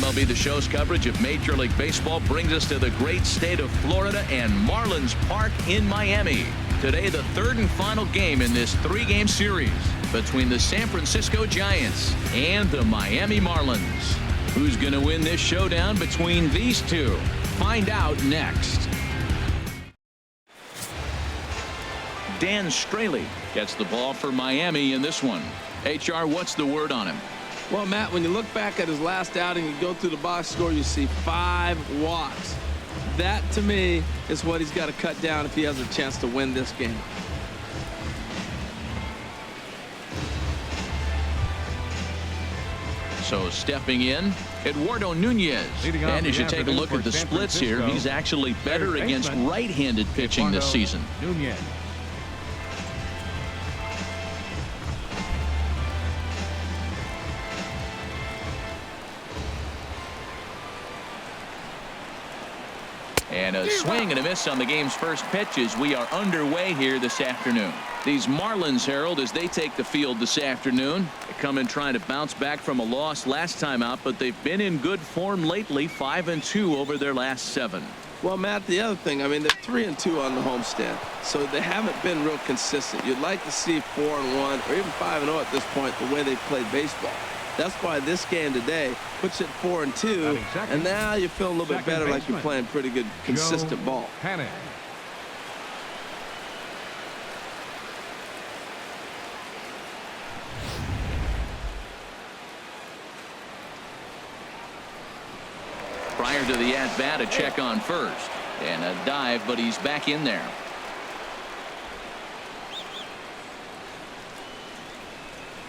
MLB The Show's coverage of Major League Baseball brings us to the great state of Florida and Marlins Park in Miami. Today, the third and final game in this three-game series between the San Francisco Giants and the Miami Marlins. Who's going to win this showdown between these two? Find out next. Dan Straley gets the ball for Miami in this one. HR, what's the word on him? Well, Matt, when you look back at his last outing, you go through the box score, you see 5 walks. That, to me, is what he's got to cut down if he has a chance to win this game. So stepping in, Eduardo Nunez. And as you take a look at the splits here, he's actually better against right-handed pitching this season. Nunez. And a swing and a miss on the game's first pitch as we are underway here this afternoon. These Marlins, Harold, as they take the field this afternoon, they come in trying to bounce back from a loss last time out, but they've been in good form lately, 5-2 over their last 7. Well, Matt, the other thing, I mean, they're 3-2 on the homestand, so they haven't been real consistent. You'd like to see 4-1 or even 5-0 at this point, the way they've played baseball. That's why this game today puts it 4-2, and now you feel a little bit better, like you're playing pretty good, consistent ball. Prior to the at-bat, a check on first. And a dive, but he's back in there.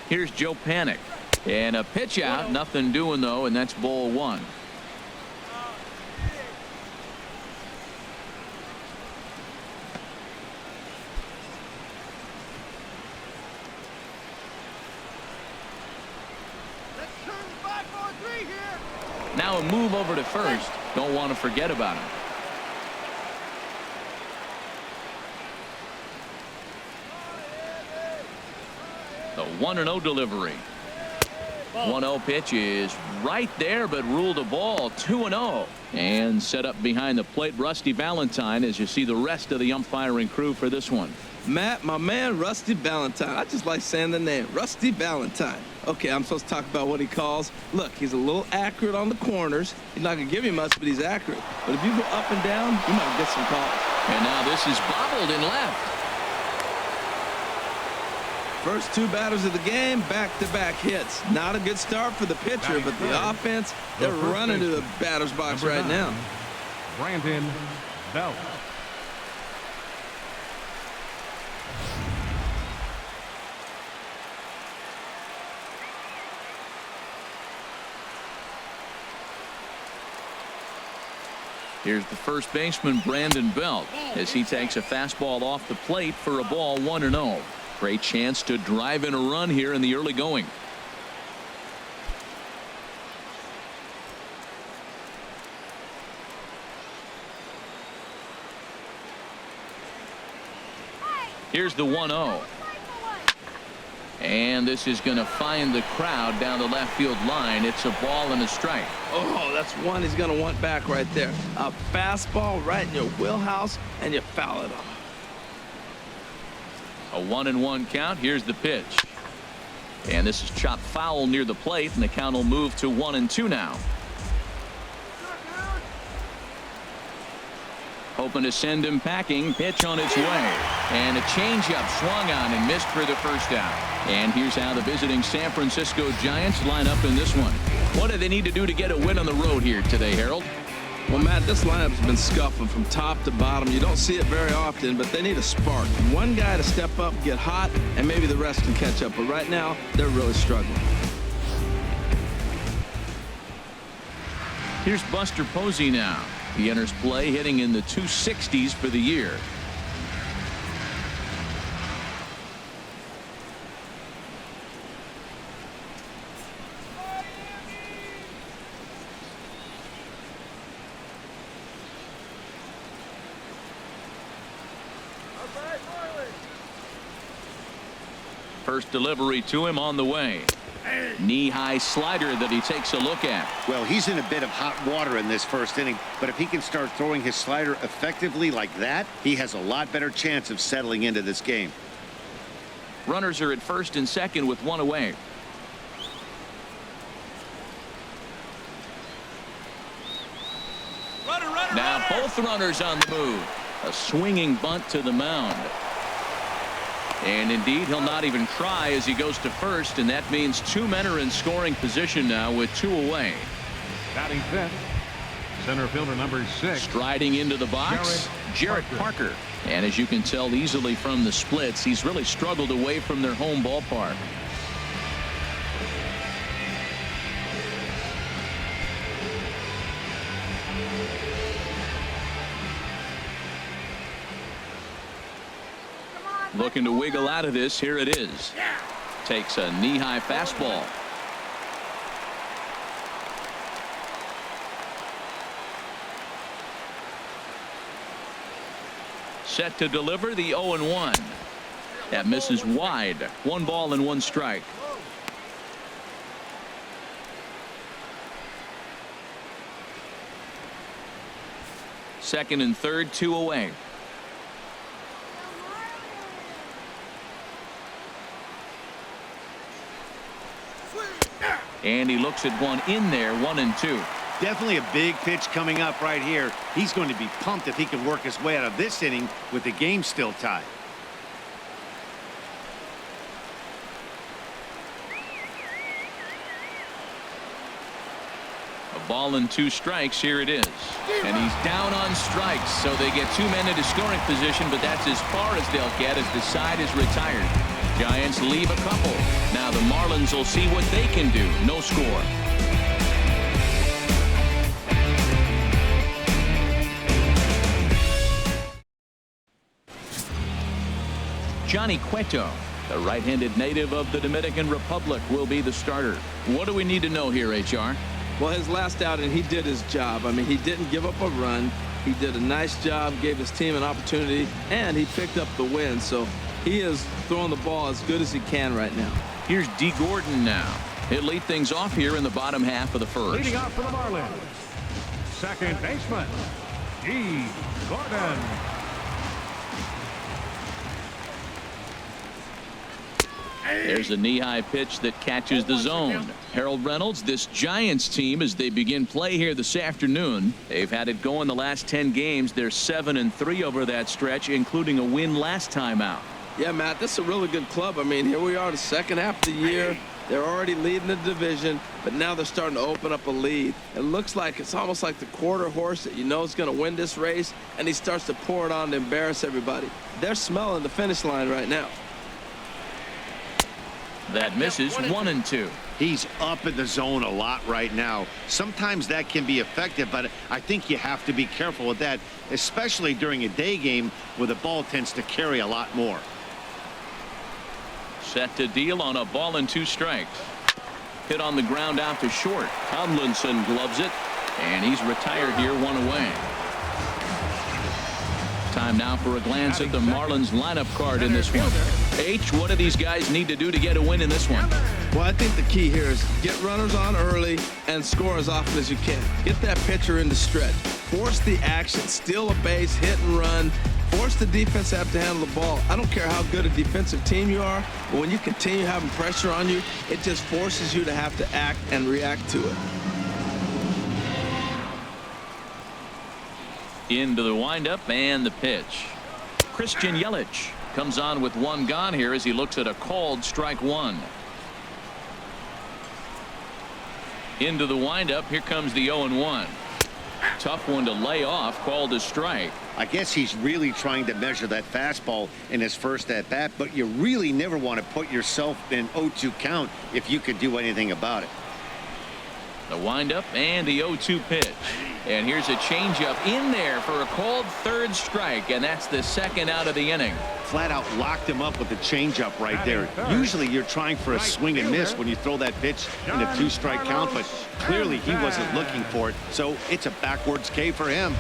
Here's Joe Panic. And a pitch out, nothing doing though, and that's ball 1. Let's turn the 5-4-3 here. Now a move over to first. Don't want to forget about him. The 1-0 delivery. 1-0 pitch is right there, but ruled a ball. 2-0. And set up behind the plate, Rusty Valentine, as you see the rest of the umpiring crew for this one. Matt, my man, Rusty Valentine. I just like saying the name, Rusty Valentine. Okay, I'm supposed to talk about what he calls. Look, he's a little accurate on the corners. He's not going to give you much, but he's accurate. But if you go up and down, you might get some calls. And now this is bobbled in left. First 2 batters of the game, back-to-back hits. Not a good start for the pitcher, but the offense, they're running to the batter's box right now. Brandon Belt. Here's the first baseman, Brandon Belt, as he takes a fastball off the plate for a ball, 1-0. Great chance to drive in a run here in the early going. Here's the 1-0. And this is going to find the crowd down the left field line. It's a ball and a strike. Oh, that's one he's going to want back right there. A fastball right in your wheelhouse, and you foul it off. A 1-1 count. Here's the pitch. And this is chopped foul near the plate, and the count will move to 1-2 now. Hoping to send him packing. Pitch on its way. And a changeup swung on and missed for the first out. And here's how the visiting San Francisco Giants line up in this one. What do they need to do to get a win on the road here today, Harold? Well, Matt, this lineup's been scuffling from top to bottom. You don't see it very often, but they need a spark. One guy to step up, get hot, and maybe the rest can catch up. But right now, they're really struggling. Here's Buster Posey now. He enters play hitting in the 260s for the year. First delivery to him on the way. Knee-high slider that he takes a look at. Well, he's in a bit of hot water in this first inning, but if he can start throwing his slider effectively like that, he has a lot better chance of settling into this game. Runners are at first and second with one away. Now both runners on the move. A swinging bunt to the mound. And indeed, he'll not even try as he goes to first, and that means two men are in scoring position now with two away. Batting fifth, center fielder number 6. Striding into the box, Jarrett Parker. And as you can tell easily from the splits, he's really struggled away from their home ballpark. Looking to wiggle out of this. Here it is. Takes a knee-high fastball. Set to deliver the 0-1. That misses wide. 1 ball and 1 strike. Second and third, 2 away. And he looks at one in there, 1-2. Definitely a big pitch coming up right here. He's going to be pumped if he can work his way out of this inning with the game still tied. A ball and 2 strikes. Here it is. And he's down on strikes, so they get 2 men into scoring position, but that's as far as they'll get as the side is retired. Giants leave a couple. Now the Marlins will see what they can do. No score. Johnny Cueto, the right-handed native of the Dominican Republic, will be the starter. What do we need to know here, HR? Well, his last outing, he did his job. I mean, he didn't give up a run. He did a nice job, gave his team an opportunity, and he picked up the win. So he is throwing the ball as good as he can right now. Here's D. Gordon now. He'll lead things off here in the bottom half of the first. Leading off for the Marlins, second baseman, D. Gordon. There's a knee-high pitch that catches the zone. Harold Reynolds, this Giants team, as they begin play here this afternoon, they've had it going the last 10 games. They're 7-3 over that stretch, including a win last time out. Yeah, Matt, this is a really good club. I mean, here we are the second half of the year. They're already leading the division, but now they're starting to open up a lead. It looks like it's almost like the quarter horse that you know is going to win this race, and he starts to pour it on to embarrass everybody. They're smelling the finish line right now. That misses, 1-2. He's up in the zone a lot right now. Sometimes that can be effective, but I think you have to be careful with that, especially during a day game where the ball tends to carry a lot more. Set to deal on a ball and 2 strikes. Hit on the ground out to short. Tomlinson gloves it, and he's retired here, 1 away. Time now for a glance at the Marlins lineup card in this one. H, what do these guys need to do to get a win in this one? Well, I think the key here is get runners on early and score as often as you can. Get that pitcher into stretch. Force the action. Steal a base, hit and run. Force the defense to have to handle the ball. I don't care how good a defensive team you are, but when you continue having pressure on you, it just forces you to have to act and react to it. Into the windup and the pitch. Christian Yelich comes on with 1 gone here as he looks at a called strike 1. Into the windup. Here comes the 0-1. Tough one to lay off, called a strike. I guess he's really trying to measure that fastball in his first at bat, but you really never want to put yourself in 0-2 count if you could do anything about it. The windup and the 0-2 pitch. And here's a changeup in there for a called 3rd strike, and that's the 2nd out of the inning. Flat out locked him up with the changeup right there. Usually you're trying for a swing and miss when you throw that pitch in a 2-strike count, but clearly he wasn't looking for it, so it's a backwards K for him.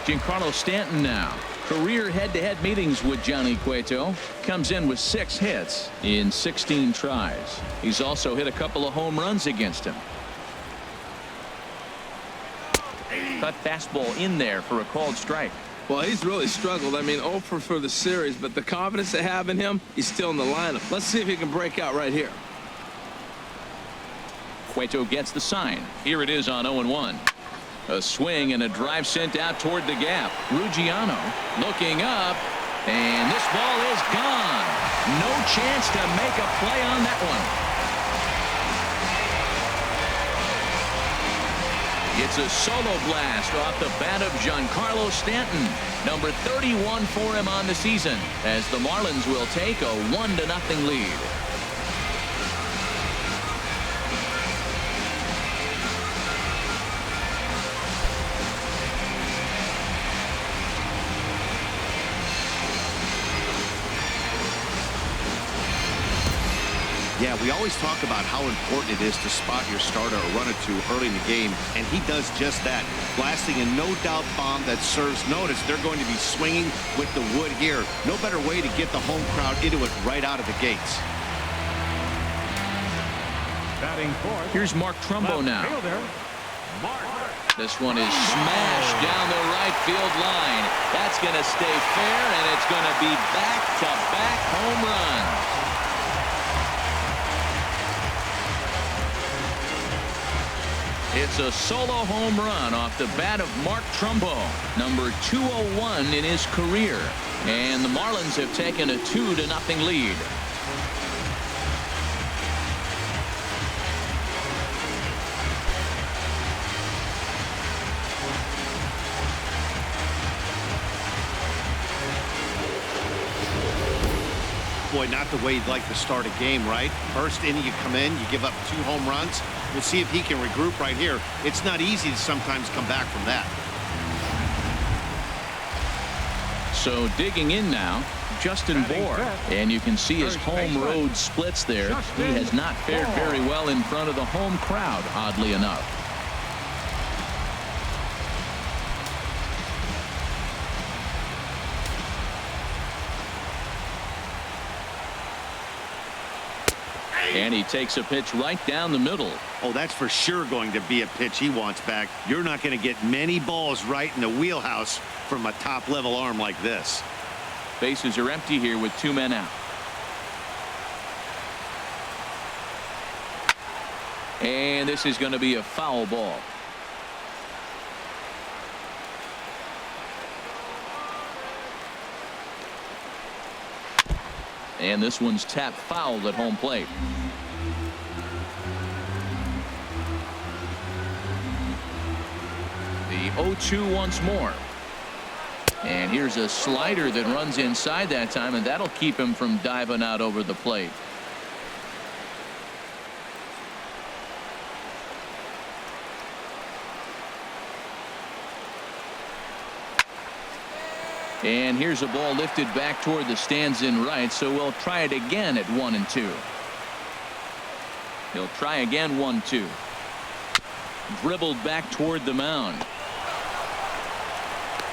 Giancarlo Stanton now. Career head-to-head meetings with Johnny Cueto. Comes in with 6 hits in 16 tries. He's also hit a couple of home runs against him. Cut fastball in there for a called strike. Well, he's really struggled. I mean, 0 for the series, but the confidence they have in him, he's still in the lineup. Let's see if he can break out right here. Cueto gets the sign. Here it is on 0-1. A swing and a drive sent out toward the gap. Ruggiano looking up, and this ball is gone. No chance to make a play on that one. It's a solo blast off the bat of Giancarlo Stanton. Number 31 for him on the season, as the Marlins will take a 1-0 lead. Yeah, we always talk about how important it is to spot your starter or run it to early in the game, and he does just that. Blasting a no-doubt bomb that serves notice. They're going to be swinging with the wood here. No better way to get the home crowd into it right out of the gates. Batting fourth. Here's Mark Trumbo now. Fielder, Mark. This one is smashed down the right field line. That's going to stay fair, and it's going to be back-to-back home runs. It's a solo home run off the bat of Mark Trumbo, number 201 in his career. And the Marlins have taken a 2-0 lead. Boy, not the way you'd like to start a game, right? First inning, you come in, you give up 2 home runs. We'll see if he can regroup right here. It's not easy to sometimes come back from that. So digging in now, Justin Bohr, and you can see his home road splits there. He has not fared very well in front of the home crowd, oddly enough. And he takes a pitch right down the middle. Oh, that's for sure going to be a pitch he wants back. You're not going to get many balls right in the wheelhouse from a top-level arm like this. Bases are empty here with 2 men out. And this is going to be a foul ball. And this one's tapped foul at home plate. The 0-2 once more. And here's a slider that runs inside that time, and that'll keep him from diving out over the plate. And here's a ball lifted back toward the stands in right, so we'll try it again at 1-2. He'll try again 1-2. Dribbled back toward the mound.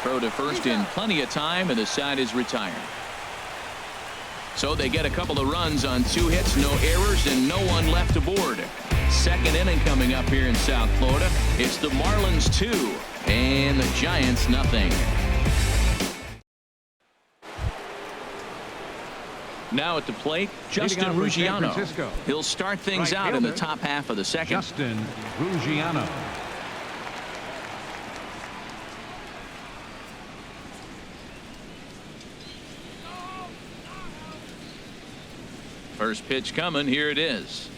Throw to first in plenty of time, and the side is retired. So they get a couple of runs on 2 hits, no errors, and no one left aboard. Second inning coming up here in South Florida. It's the Marlins 2 and the Giants nothing. Now at the plate, Justin Ruggiano. He'll start things out in the top half of the second. Justin Ruggiano. First pitch coming. Here it is.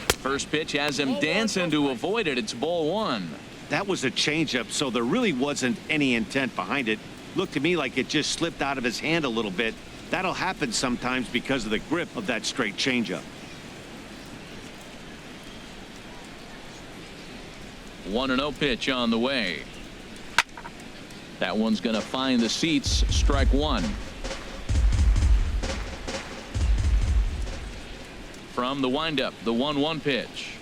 First pitch has him dancing to avoid it. It's ball 1. That was a changeup, so there really wasn't any intent behind it. Looked to me like it just slipped out of his hand a little bit. That'll happen sometimes because of the grip of that straight changeup. 1-0 pitch on the way. That one's going to find the seats. Strike 1. From the windup, the 1-1 pitch.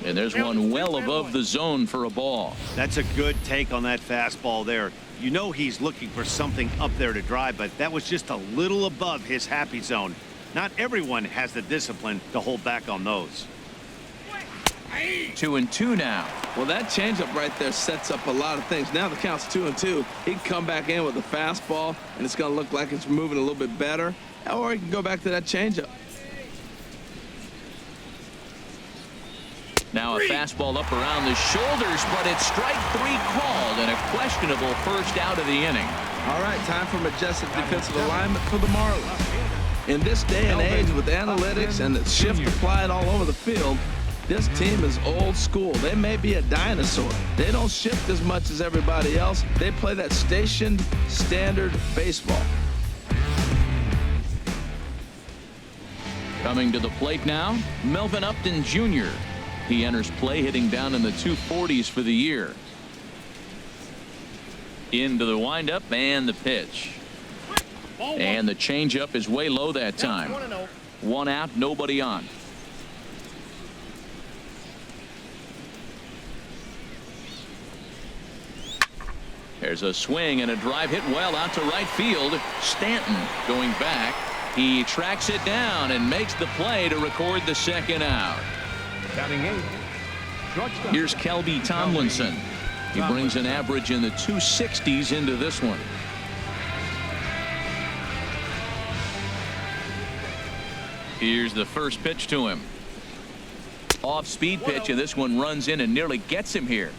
And there's one well above the zone for a ball. That's a good take on that fastball there. You know he's looking for something up there to drive, but that was just a little above his happy zone. Not everyone has the discipline to hold back on those. 2-2 now. Well, that changeup right there sets up a lot of things. Now the count's 2-2. He can come back in with a fastball, and it's going to look like it's moving a little bit better. Or he can go back to that changeup. Now a fastball up around the shoulders, but it's strike 3 called and a questionable first out of the inning. All right, time for majestic defensive alignment for the Marlins. In this day and age with analytics and the shift applied all over the field, this team is old school. They may be a dinosaur. They don't shift as much as everybody else. They play that stationed standard baseball. Coming to the plate now, Melvin Upton Jr. He enters play hitting down in the 240s for the year. Into the windup and the pitch. And the changeup is way low that time. 1 out, nobody on. There's a swing and a drive hit well out to right field. Stanton going back. He tracks it down and makes the play to record the second out. Batting 8. Shortstop. Here's Kelby Tomlinson. He brings an average in the 260s into this one. Here's the first pitch to him. Off-speed pitch, and this one runs in and nearly gets him here.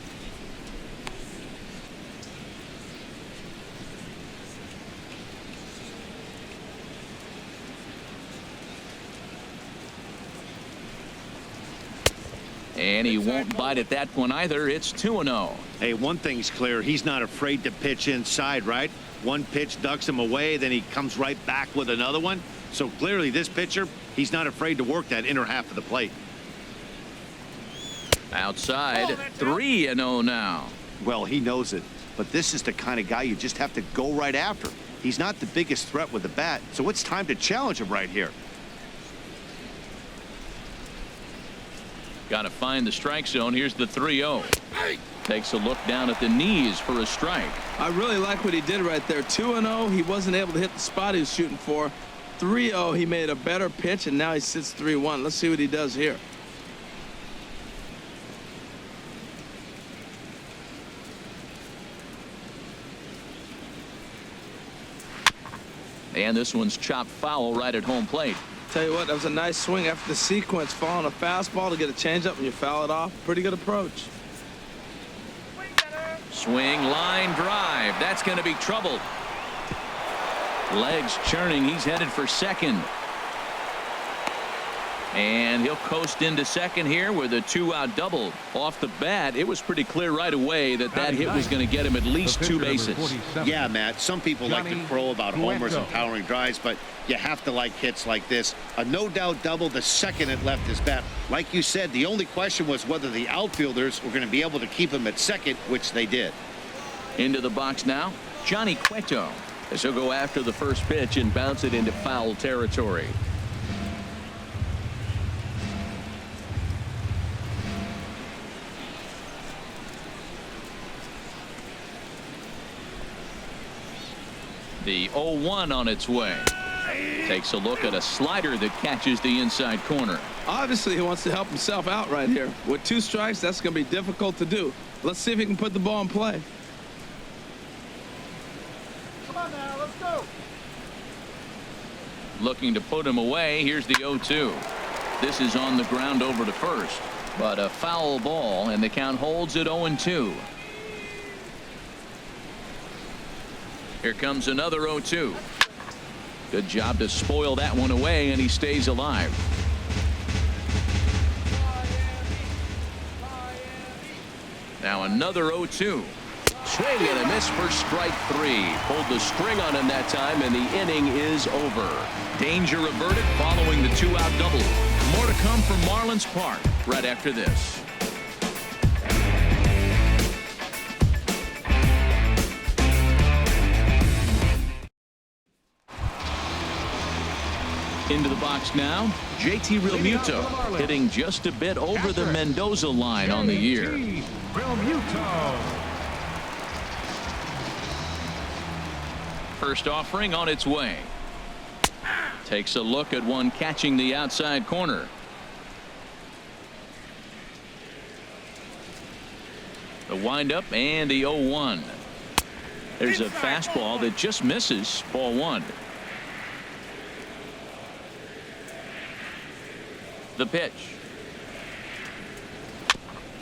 And he won't bite at that one either. It's 2-0. Hey, one thing's clear. He's not afraid to pitch inside, right? One pitch ducks him away, then he comes right back with another one. So clearly this pitcher, he's not afraid to work that inner half of the plate. Outside, 3-0 now. Well, he knows it, but this is the kind of guy you just have to go right after. He's not the biggest threat with the bat, so it's time to challenge him right here. Got to find the strike zone. Here's the 3-0. Takes a look down at the knees for a strike. I really like what he did right there. 2-0, he wasn't able to hit the spot he was shooting for. 3-0, he made a better pitch, and now he sits 3-1. Let's see what he does here. And this one's chopped foul right at home plate. Tell you what, that was a nice swing after the sequence. Following a fastball to get a changeup and you foul it off. Pretty good approach. Swing, line drive. That's going to be trouble. Legs churning. He's headed for second. And he'll coast into second here with a 2-out double. Off the bat, it was pretty clear right away that that hit was going to get him at least 2 bases. Yeah, Matt, some people like to crow about homers and powering drives, but you have to like hits like this. A no-doubt double the second it left his bat. Like you said, the only question was whether the outfielders were going to be able to keep him at second, which they did. Into the box now, Johnny Cueto. As he'll go after the first pitch and bounce it into foul territory. The 0-1 on its way. Takes a look at a slider that catches the inside corner. Obviously, he wants to help himself out right here. With 2 strikes, that's going to be difficult to do. Let's see if he can put the ball in play. Come on now, let's go. Looking to put him away. Here's the 0-2. This is on the ground over to first. But a foul ball, and the count holds at 0-2. Here comes another 0-2. Good job to spoil that one away, and he stays alive. Now another 0-2. Swing and a miss for strike 3. Pulled the string on him that time, and the inning is over. Danger averted following the 2-out double. More to come from Marlins Park right after this. Into the box now, JT Realmuto hitting just a bit over the Mendoza line on the year. First offering on its way. Takes a look at one catching the outside corner. The windup and the 0-1. There's a fastball that just misses. Ball one. The pitch.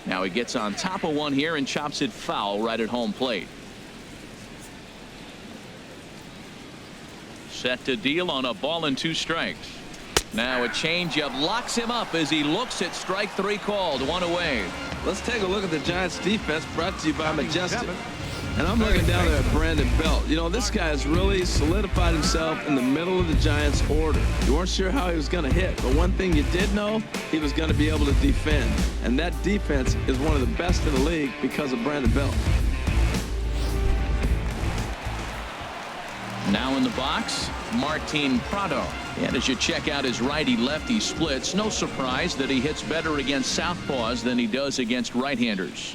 Now he gets on top of one here and chops it foul right at home plate. Set to deal on a ball and 2 strikes. Now a changeup locks him up as he looks at strike 3 called. 1 away. Let's take a look at the Giants defense, brought to you by Majestic. And I'm looking down there at Brandon Belt. You know, this guy has really solidified himself in the middle of the Giants order. You weren't sure how he was going to hit, but one thing you did know, he was going to be able to defend. And that defense is one of the best in the league because of Brandon Belt. Now in the box, Martin Prado. And as you check out his righty-lefty splits, no surprise that he hits better against southpaws than he does against right-handers.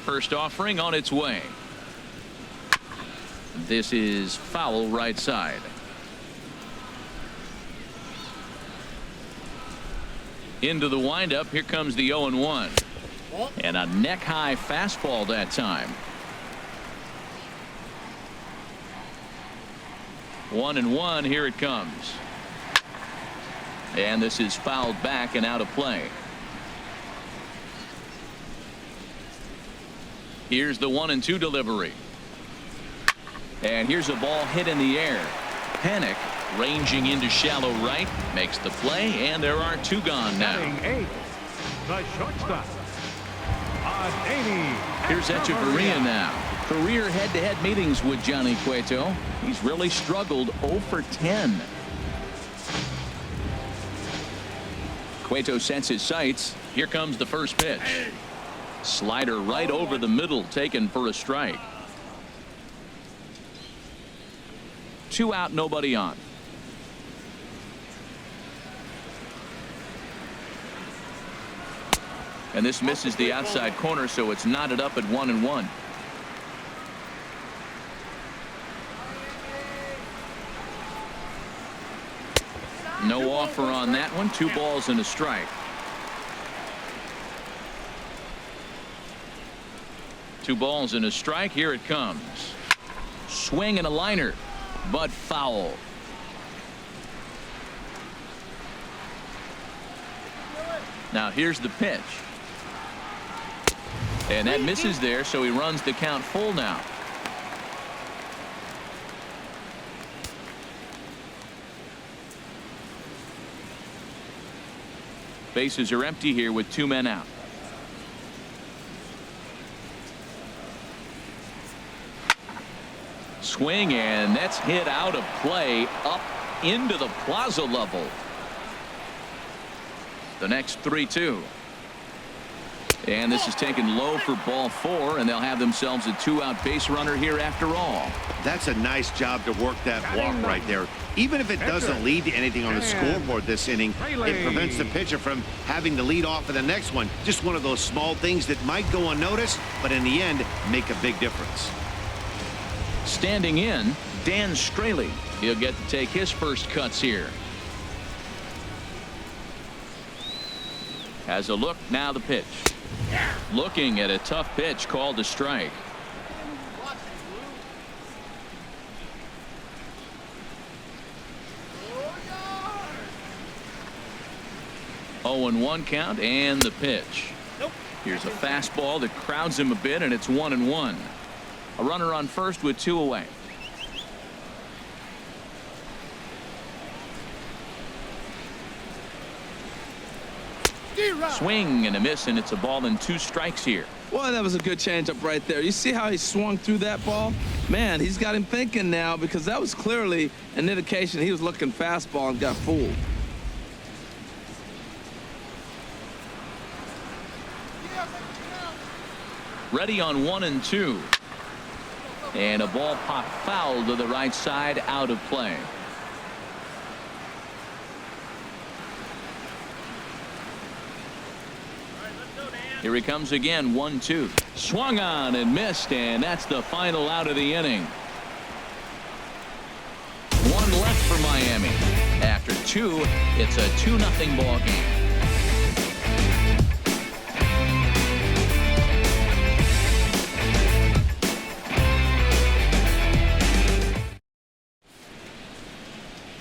First offering on its way. This is foul right side. Into the windup. Here comes the 0-1. And a neck-high fastball that time. 1-1. Here it comes. And this is fouled back and out of play. Here's the 1-2 delivery. And here's a ball hit in the air. Panic ranging into shallow right makes the play, and there are 2 gone now. The shortstop. Here's Echeverria now. Career head-to-head meetings with Johnny Cueto. He's really struggled 0 for 10. Cueto sets his sights. Here comes the first pitch. Slider right over the middle, taken for a strike. 2 out, nobody on. And this misses the outside corner, so it's knotted up at 1-1. No offer on that one. 2 balls and a strike. 2 balls and a strike. Here it comes. Swing and a liner, but foul. Now here's the pitch. And that misses there, so he runs the count full now. Bases are empty here with 2 men out. Swing, and that's hit out of play up into the plaza level. The next 3-2. And this is taken low for ball 4, and they'll have themselves a 2-out base runner here after all. That's a nice job to work that walk right there. Even if it doesn't lead to anything on the scoreboard this inning, it prevents the pitcher from having to lead off for the next one. Just one of those small things that might go unnoticed, but in the end, make a big difference. Standing in, Dan Straley. He'll get to take his first cuts here. Has a look, now the pitch. Looking at a tough pitch called a strike. Oh, and 1 count, and the pitch. Here's a fastball that crowds him a bit, and it's 1-1. A runner on first with 2 away. Swing and a miss, and it's a ball and 2 strikes here. Boy, that was a good changeup right there. You see how he swung through that ball? Man, he's got him thinking now, because that was clearly an indication he was looking fastball and got fooled. Ready on 1-2. And a ball popped foul to the right side, out of play. Here he comes again, 1-2. Swung on and missed, and that's the final out of the inning. One left for Miami. After two, it's a 2-0 ball game.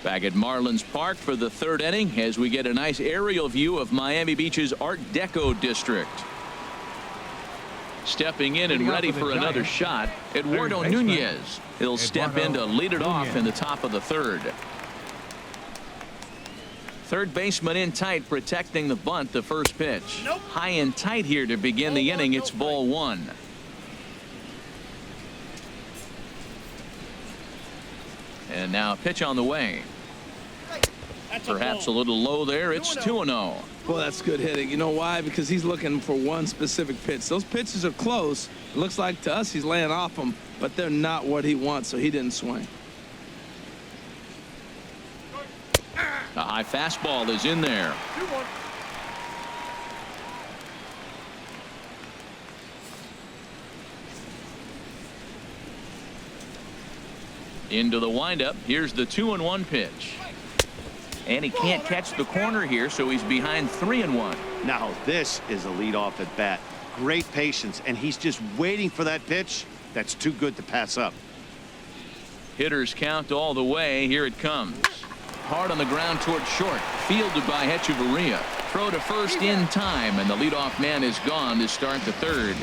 Back at Marlins Park for the third inning as we get a nice aerial view of Miami Beach's Art Deco district. Stepping in and ready for another shot, Eduardo Nunez. He'll step in to lead it off in the top of the third. Third baseman in tight, protecting the bunt, the first pitch. High and tight here to begin the inning. It's ball one. And now a pitch on the way. Perhaps a little low there. It's 2-0. Well, that's good hitting. You know why? Because he's looking for one specific pitch. Those pitches are close. It looks like to us he's laying off them, but they're not what he wants, so he didn't swing. A high fastball is in there. Into the windup. Here's the 2-1 pitch. And he can't catch the corner here, so he's behind 3-1. Now this is a leadoff at bat. Great patience, and he's just waiting for that pitch. That's too good to pass up. Hitters count all the way. Here it comes. Hard on the ground toward short. Fielded by Hechavarria. Throw to first in time, and the leadoff man is gone to start the third.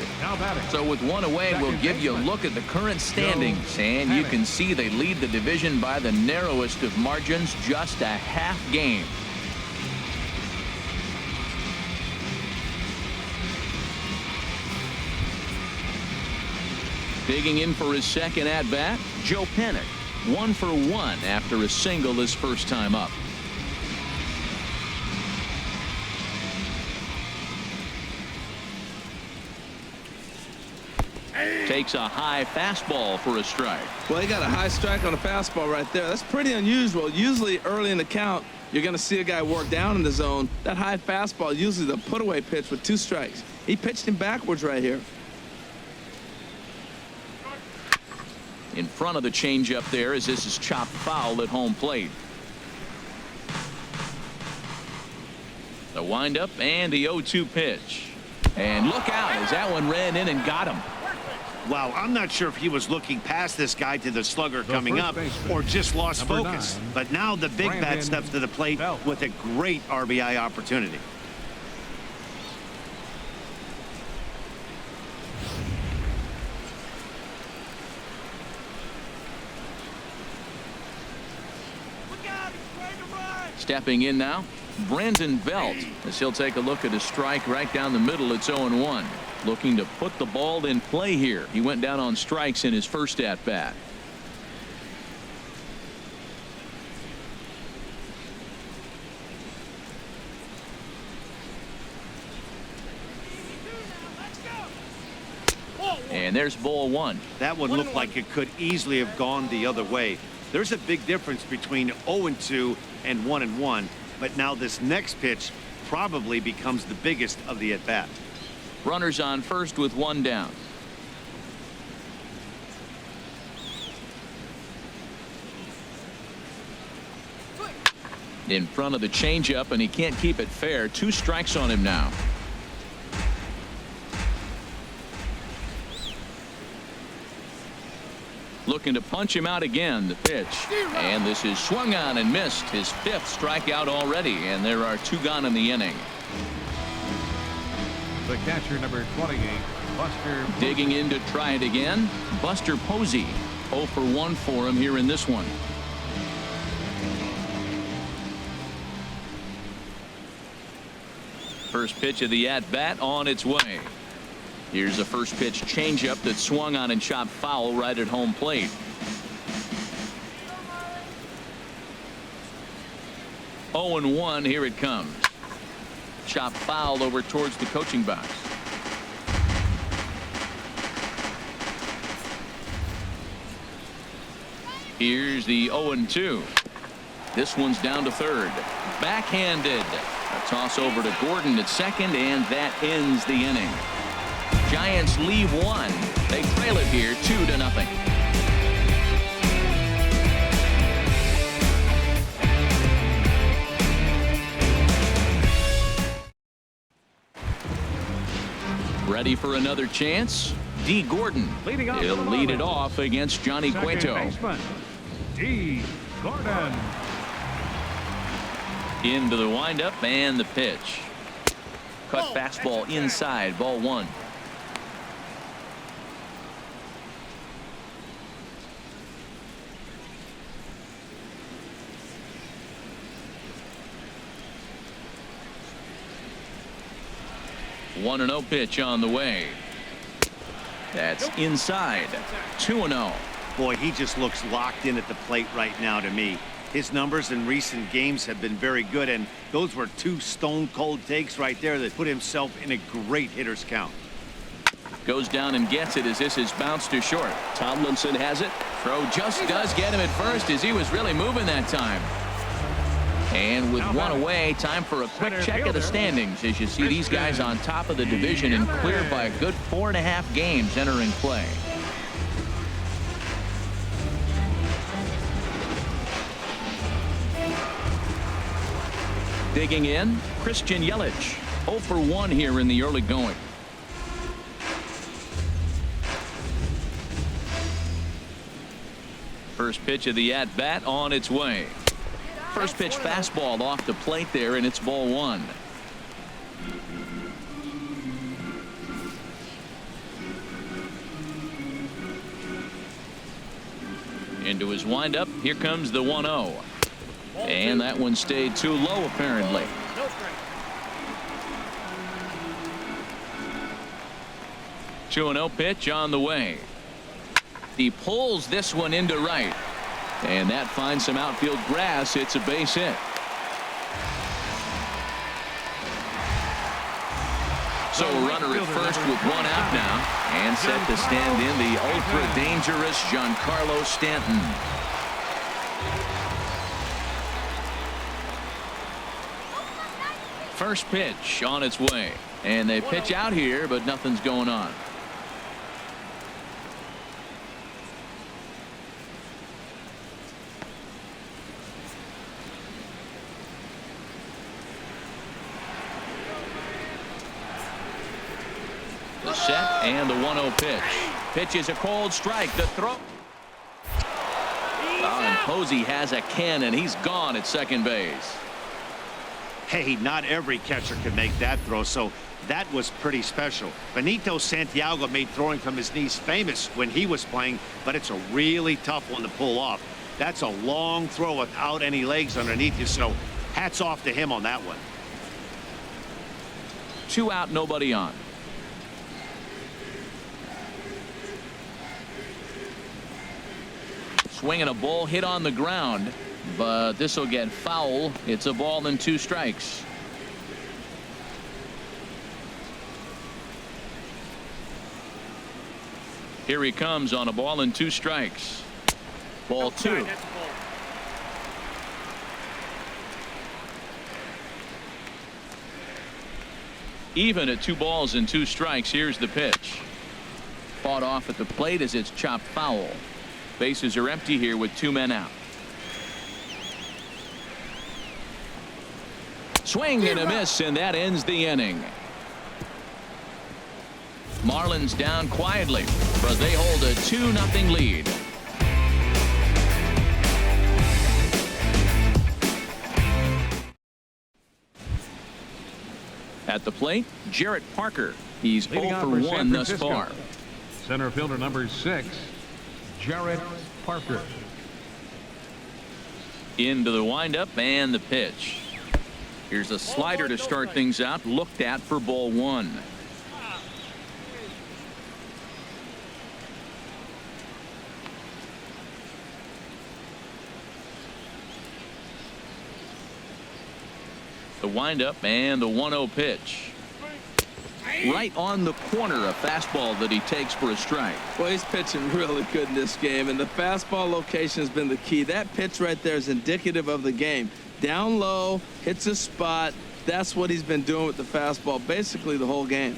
So with one away, we'll give you a look at the current standings, and you can see they lead the division by the narrowest of margins, just a half game. Digging in for his second at-bat, Joe Pennick. 1 for 1 after a single his first time up. Takes a high fastball for a strike. Well, he got a high strike on a fastball right there. That's pretty unusual. Usually early in the count, you're going to see a guy work down in the zone. That high fastball, usually the put-away pitch with 2 strikes. He pitched him backwards right here. In front of the changeup there as this is chopped foul at home plate. The windup and the 0-2 pitch. And look out as that one ran in and got him. Wow, I'm not sure if he was looking past this guy to the slugger coming up or just lost focus. 9, but now the big bat steps to the plate with a great RBI opportunity. Stepping in now, Brandon Belt, as he'll take a look at a strike right down the middle. It's 0-1. Looking to put the ball in play here. He went down on strikes in his first at bat. And there's ball one. That one looked like it could easily have gone the other way. There's a big difference between 0-2 and 1-1, but now this next pitch probably becomes the biggest of the at-bat. Runners on first with one down. In front of the changeup, and he can't keep it fair. 2 strikes on him now. Looking to punch him out again. The pitch, and this is swung on and missed. His 5th strikeout already, and there are 2 gone in the inning. The catcher, number 28, Buster. Digging in to try it again, Buster Posey. 0 for 1 for him here in this one. First pitch of the at-bat on its way. Here's a first pitch changeup that swung on and chopped foul right at home plate. 0-1. Here it comes. Chopped foul over towards the coaching box. Here's the 0-2. This one's down to third. Backhanded. A toss over to Gordon at second, and that ends the inning. Giants leave one. They trail it here 2-0. Ready for another chance? D. Gordon. He'll lead it off against Johnny Cueto. D. Gordon. Into the windup and the pitch. Cut fastball inside, ball one. One 1-0 pitch on the way. That's inside. 2-0. Boy, he just looks locked in at the plate right now to me. His numbers in recent games have been very good, and those were two stone-cold takes right there that put himself in a great hitter's count. Goes down and gets it as this is bounced to short. Tomlinson has it. Throw just does get him at first as he was really moving that time. And with one away, time for a quick check of the standings as you see these guys on top of the division and cleared by a good 4.5 games entering play. Digging in, Christian Yelich. 0 for 1 here in the early going. First pitch of the at-bat on its way. First pitch fastball off the plate there, and it's ball one. Into his windup. Here comes the 1-0. And that one stayed too low, apparently. 2-0 pitch on the way. He pulls this one into right. And that finds some outfield grass. It's a base hit. So a runner at first with one out now. And set to stand in the ultra-dangerous Giancarlo Stanton. First pitch on its way. And they pitch out here, but nothing's going on. The set and the 1-0 pitch. Pitch is a cold strike. The throw. And Posey has a cannon. He's gone at second base. Hey, not every catcher can make that throw, so that was pretty special. Benito Santiago made throwing from his knees famous when he was playing, but it's a really tough one to pull off. That's a long throw without any legs underneath you, so hats off to him on that one. 2 out, nobody on. Swinging a ball hit on the ground, but this will get foul. It's a ball and 2 strikes. Here he comes on a ball and 2 strikes. Ball 2. Even at 2 balls and 2 strikes. Here's the pitch. Fought off at the plate as it's chopped foul. Bases are empty here with 2 men out. Swing and a miss, and that ends the inning. Marlins down quietly, but they hold a 2-0 lead. At the plate, Jarrett Parker. He's 0 for 1 thus far. Center fielder number 6, Jarrett Parker. Into the windup and the pitch. Here's a slider to start things out, looked at for ball 1. The windup and the 1-0 pitch. Right on the corner, a fastball that he takes for a strike. Well, he's pitching really good in this game, and the fastball location has been the key. That pitch right there is indicative of the game. Down low, hits a spot. That's what he's been doing with the fastball basically the whole game.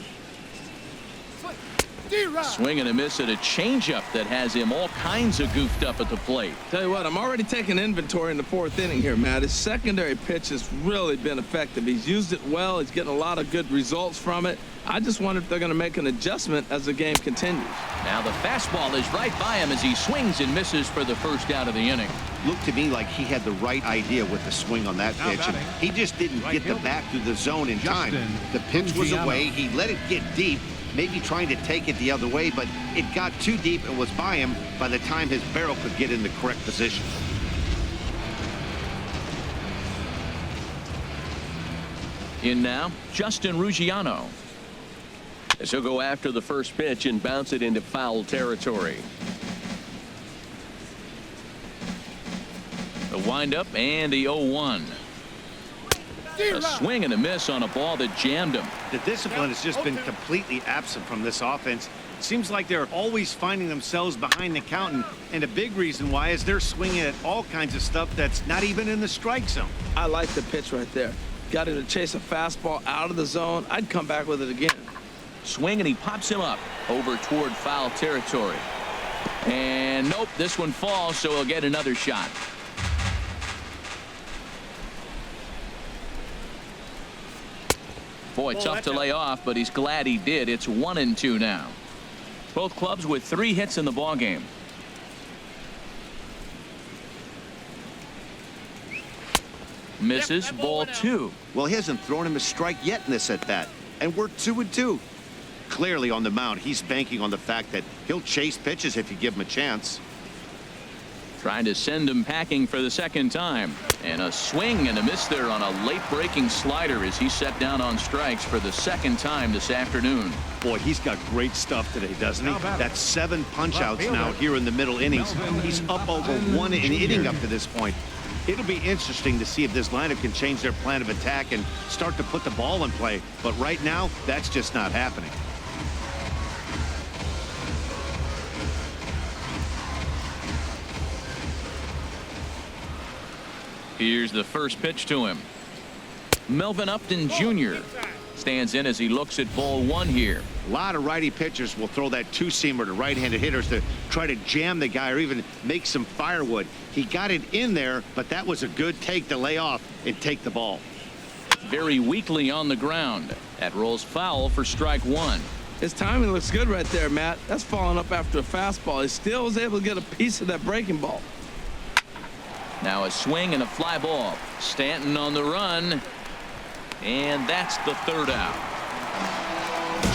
Swing and a miss at a changeup that has him all kinds of goofed up at the plate. Tell you what, I'm already taking inventory in the 4th inning here, Matt. His secondary pitch has really been effective. He's used it well. He's getting a lot of good results from it. I just wonder if they're going to make an adjustment as the game continues. Now the fastball is right by him as he swings and misses for the first out of the inning. Looked to me like he had the right idea with the swing on that pitch, and he just didn't get the bat through the zone in time. The pitch was away. He let it get deep, maybe trying to take it the other way, but it got too deep and was by him by the time his barrel could get in the correct position. In now, Justin Ruggiano. As he'll go after the first pitch and bounce it into foul territory. The windup and the 0-1. A swing and a miss on a ball that jammed him. The discipline has just been completely absent from this offense. It seems like they're always finding themselves behind the count, and a big reason why is they're swinging at all kinds of stuff that's not even in the strike zone. I like the pitch right there. Got him to chase a fastball out of the zone. I'd come back with it again. Swing and he pops him up over toward foul territory. And nope, this one falls, so he'll get another shot. Boy, tough to lay off, but he's glad he did. It's 1-2 now. Both clubs with 3 hits in the ballgame. Misses, ball 2. Well, he hasn't thrown him a strike yet in this at-bat, and we're 2-2. Clearly on the mound, he's banking on the fact that he'll chase pitches if you give him a chance. Trying to send him packing for the second time. And a swing and a miss there on a late breaking slider as he's set down on strikes for the second time this afternoon. Boy, he's got great stuff today, doesn't he? That's 7 punch-outs now here in the middle innings. He's up over 1 inning up to this point. It'll be interesting to see if this lineup can change their plan of attack and start to put the ball in play. But right now, that's just not happening. Here's the first pitch to him. Melvin Upton Jr. stands in as he looks at ball 1 here. A lot of righty pitchers will throw that two-seamer to right-handed hitters to try to jam the guy or even make some firewood. He got it in there, but that was a good take to lay off and take the ball. Very weakly on the ground. That rolls foul for strike 1. His timing looks good right there, Matt. That's falling up after a fastball. He still was able to get a piece of that breaking ball. Now a swing and a fly ball. Stanton on the run. And that's the 3rd out.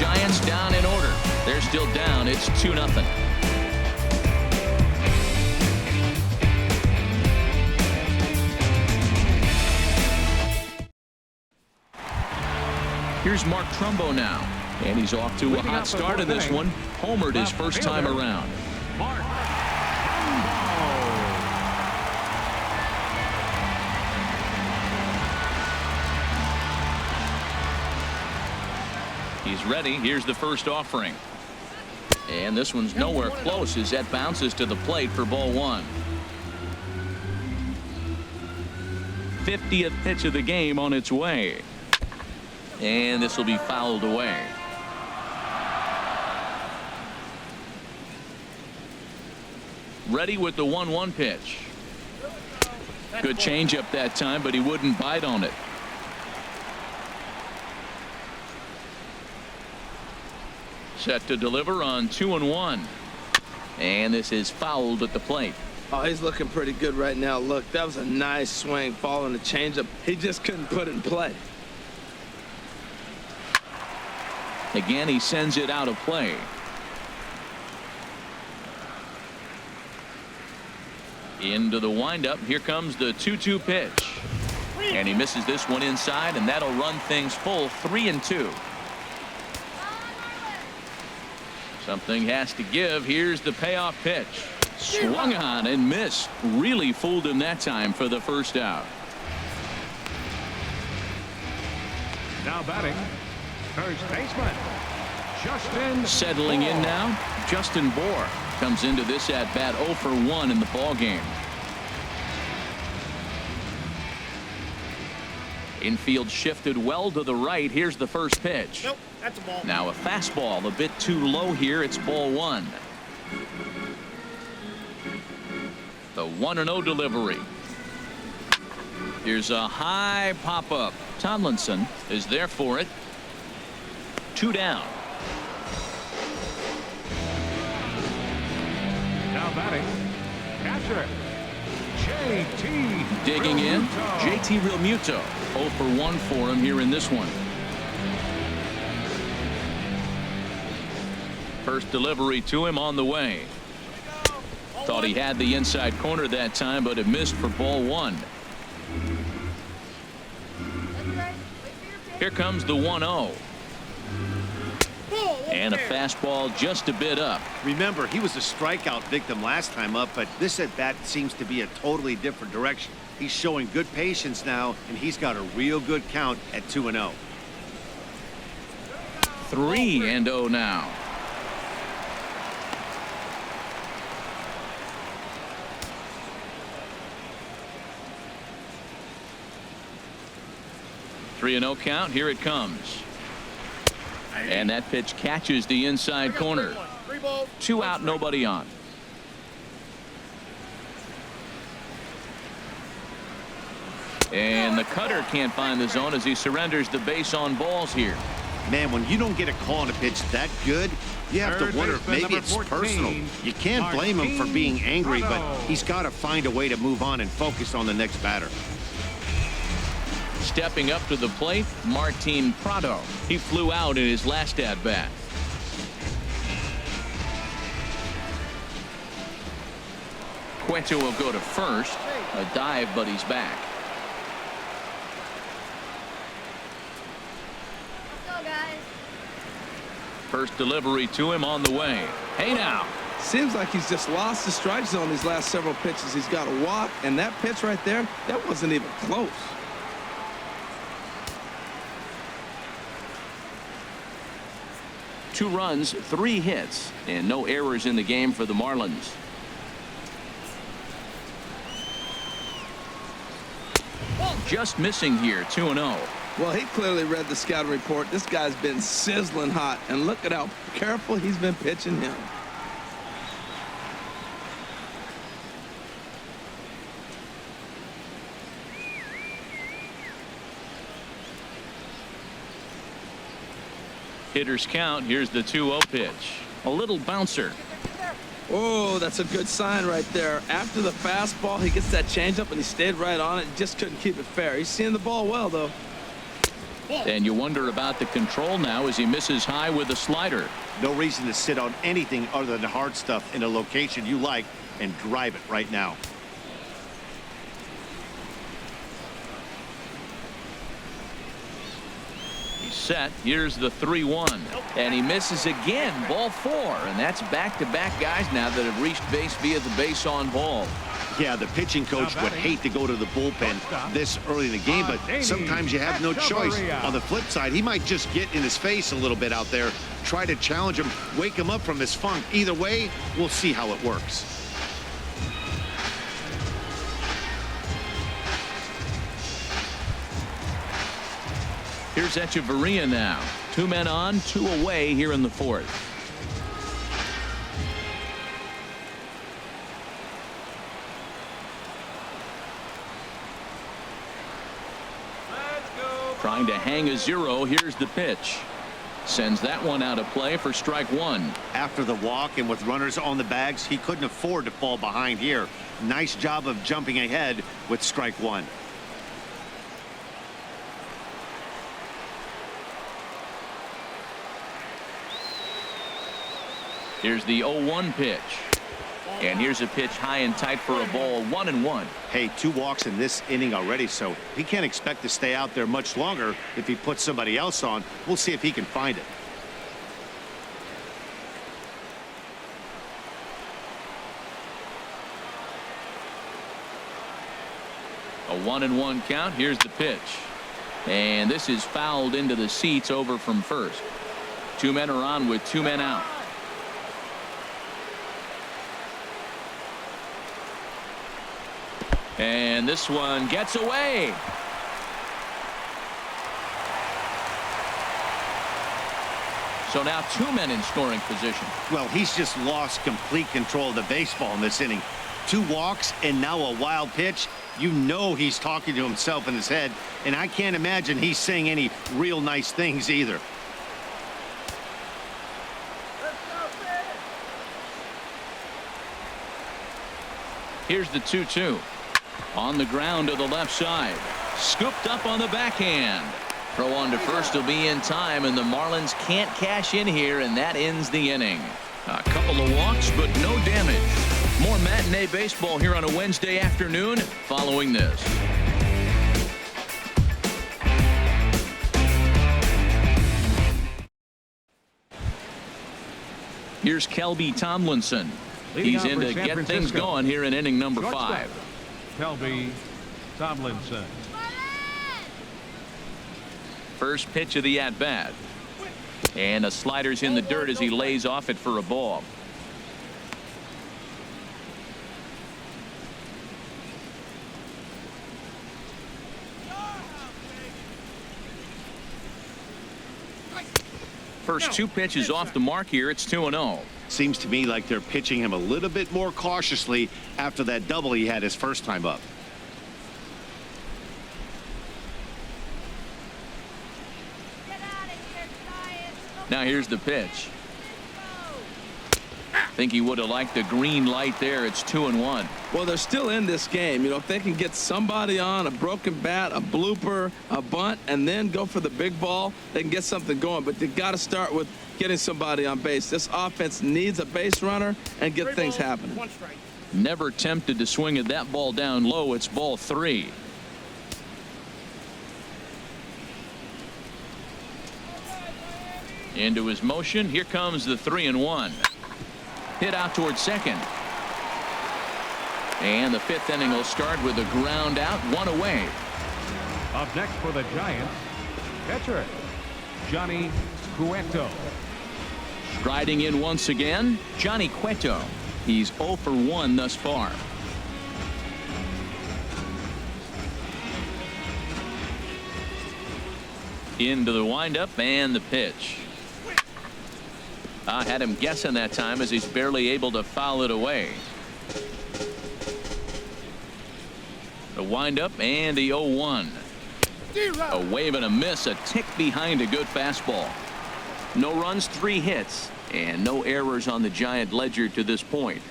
Giants down in order. They're still down. It's 2-0. Here's Mark Trumbo now. And he's off to a hot start in this one. Homered his first time around. Mark. He's ready. Here's the first offering. And this one's nowhere close as that bounces to the plate for ball 1. 50th pitch of the game on its way. And this will be fouled away. Ready with the 1-1 pitch. Good changeup that time, but he wouldn't bite on it. Set to deliver on 2-1. And this is fouled at the plate. Oh, he's looking pretty good right now. Look, that was a nice swing following the changeup. He just couldn't put it in play. Again, he sends it out of play. Into the windup. Here comes the 2-2 pitch. And he misses this one inside, and that'll run things full 3-2. Something has to give. Here's the payoff pitch. Swung on and missed. Really fooled him that time for the first out. Now batting, first baseman, Justin Settling in Bohr. now, Justin Bohr comes into this at bat 0 for 1 in the ball game. Infield shifted well to the right. Here's the first pitch. Nope, that's a ball. Now a fastball a bit too low here. It's ball 1. The 1-0 delivery. Here's a high pop up. Tomlinson is there for it. 2 down. Now batting, catcher, JT. Digging in, Realmuto. JT Realmuto. 0 for 1 for him here in this one. First delivery to him on the way. Thought he had the inside corner that time, but it missed for ball 1. Here comes the 1-0. And a fastball just a bit up. Remember, he was a strikeout victim last time up, but this at bat seems to be a totally different direction. He's showing good patience now, and he's got a real good count at 2-0. 3-0 now. Three and 0 count. Here it comes. And that pitch catches the inside corner. 2 out, nobody on. And the cutter can't find the zone as he surrenders the base on balls here. Man, when you don't get a call on a pitch that good, you have Third to wonder if baseman, maybe number it's 14, personal. You can't blame him for being angry, but Prado. he's got to find a way to move on and focus on the next batter. Stepping up to the plate, Martin Prado. He flew out in his last at bat. Cueto will go to first. A dive, but he's back. Let's go, guys. First delivery to him on the way. Hey now. Seems like he's just lost the strike zone these last several pitches. He's got a walk, and that pitch right there, that wasn't even close. Two runs, 3 hits, and no errors in the game for the Marlins. Just missing here, 2-0. Well, he clearly read the scouting report. This guy's been sizzling hot, and look at how careful he's been pitching him. Hitters count. Here's the 2-0 pitch. A little bouncer. Oh, that's a good sign right there. After the fastball, he gets that changeup, and he stayed right on it. Just couldn't keep it fair. He's seeing the ball well, though. And you wonder about the control now as he misses high with a slider. No reason to sit on anything other than the hard stuff in a location you like and drive it right now. He's set. Here's the 3-1. And he misses again. Ball 4. And that's back-to-back guys now that have reached base via the base on ball. Yeah, the pitching coach would hate to go to the bullpen this early in the game, but sometimes you have no choice. On the flip side, he might just get in his face a little bit out there, try to challenge him, wake him up from his funk. Either way, we'll see how it works. Here's Echeverria now. 2 men on, 2 away here in the 4th. Trying to hang a 0. Here's the pitch. Sends that one out of play for strike 1. After the walk and with runners on the bags, he couldn't afford to fall behind here. Nice job of jumping ahead with strike 1. Here's the 0-1 pitch. And here's a pitch high and tight for a ball. 1-1. Hey, 2 walks in this inning already, so he can't expect to stay out there much longer if he puts somebody else on. We'll see if he can find it. A 1-1 count. Here's the pitch. And this is fouled into the seats over from first. Two men are on with two men out. And this one gets away. So now two men in scoring position. Well, he's just lost complete control of the baseball in this inning. Two walks and now a wild pitch. You know he's talking to himself in his head, and I can't imagine he's saying any real nice things either. Here's the 2-2. On the ground to the left side. Scooped up on the backhand. Throw on to first will be in time, and the Marlins can't cash in here, and that ends the inning. A couple of walks, but no damage. More matinee baseball here on a Wednesday afternoon following this. Here's Kelby Tomlinson. He's in to get things going here in inning number 5. Kelby Tomlinson. First pitch of the at-bat. And a slider's in the dirt as he lays off it for a ball. First two pitches off the mark here. It's 2-0. Seems to me like they're pitching him a little bit more cautiously after that double he had his first time up. Now here's the pitch. Think he would have liked the green light there. It's 2-1. Well, they're still in this game. You know, if they can get somebody on, a broken bat, a blooper, a bunt, and then go for the big ball, they can get something going. But they got to start with getting somebody on base. This offense needs a base runner and get things happening. Never tempted to swing at that ball down low. It's ball 3. Into his motion. Here comes the 3-1. Hit out towards second. And the 5th inning will start with a ground out, one away. Up next for the Giants, catcher Johnny Cueto. Striding in once again, Johnny Cueto. He's 0 for 1 thus far. Into the windup and the pitch. I had him guessing that time as he's barely able to foul it away. The windup and the 0-1. A wave and a miss, a tick behind a good fastball. No runs, 3 hits, and no errors on the Giant ledger to this point.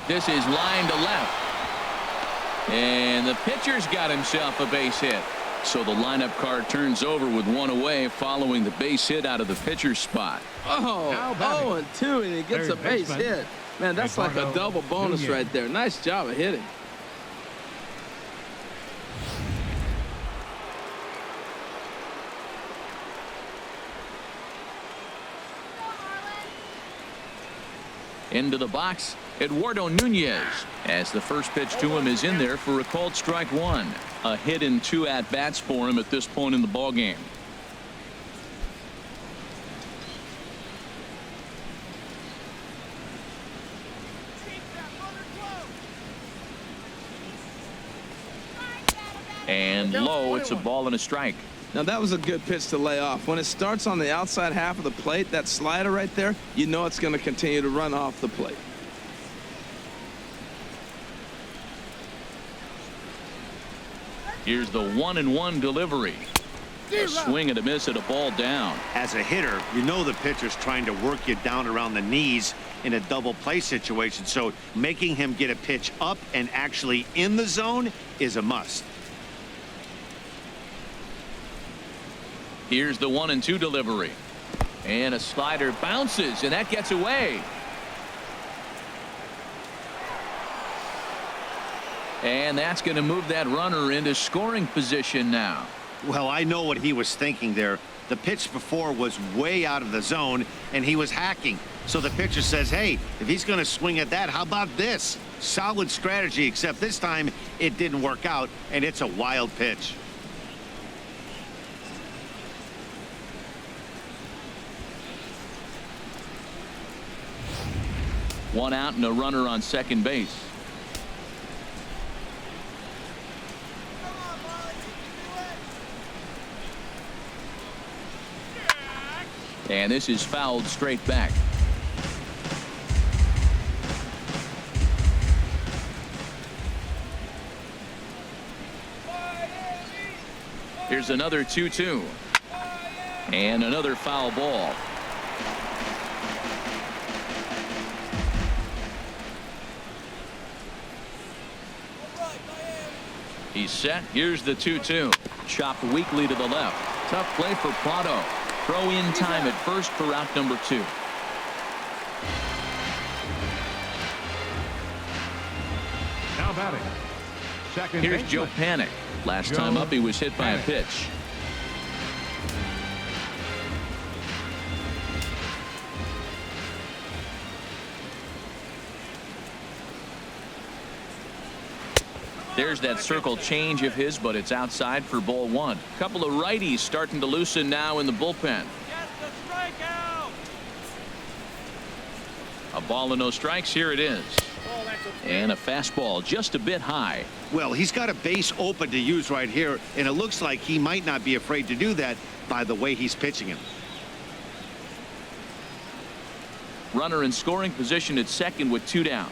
This is line to left. And the pitcher's got himself a base hit. So the lineup card turns over with 1 away following the base hit out of the pitcher's spot. Oh, 0-2, and he gets a base hit. Man, that's like a double bonus right there. Nice job of hitting. Into the box, Eduardo Nunez, as the first pitch to him is in there for a called strike 1. A hit in 2 at-bats for him at this point in the ballgame. And low, it's a ball and a strike. Now that was a good pitch to lay off. When it starts on the outside half of the plate, that slider right there, you know it's going to continue to run off the plate. Here's the 1-1 delivery. A swing and a miss at a ball down. As a hitter, you know the pitcher's trying to work you down around the knees in a double play situation, so making him get a pitch up and actually in the zone is a must. Here's the 1-2 delivery. And a slider bounces, and that gets away. And that's going to move that runner into scoring position now. Well, I know what he was thinking there. The pitch before was way out of the zone, and he was hacking. So the pitcher says, hey, if he's going to swing at that, how about this? Solid strategy, except this time it didn't work out, and it's a wild pitch. One out and a runner on second base. And this is fouled straight back. Here's another 2-2. And another foul ball. He's set. Here's the 2-2. Chopped weakly to the left. Tough play for Prado. Throw in time at first for out number 2. Now batting. Second Here's baseman. Joe Panic. Last time up, he was hit by a pitch. There's that circle change of his, but it's outside for ball 1. Couple of righties starting to loosen now in the bullpen. A ball and no strikes. Here it is. And a fastball just a bit high. Well, he's got a base open to use right here, and it looks like he might not be afraid to do that by the way he's pitching him. Runner in scoring position at second with 2 down.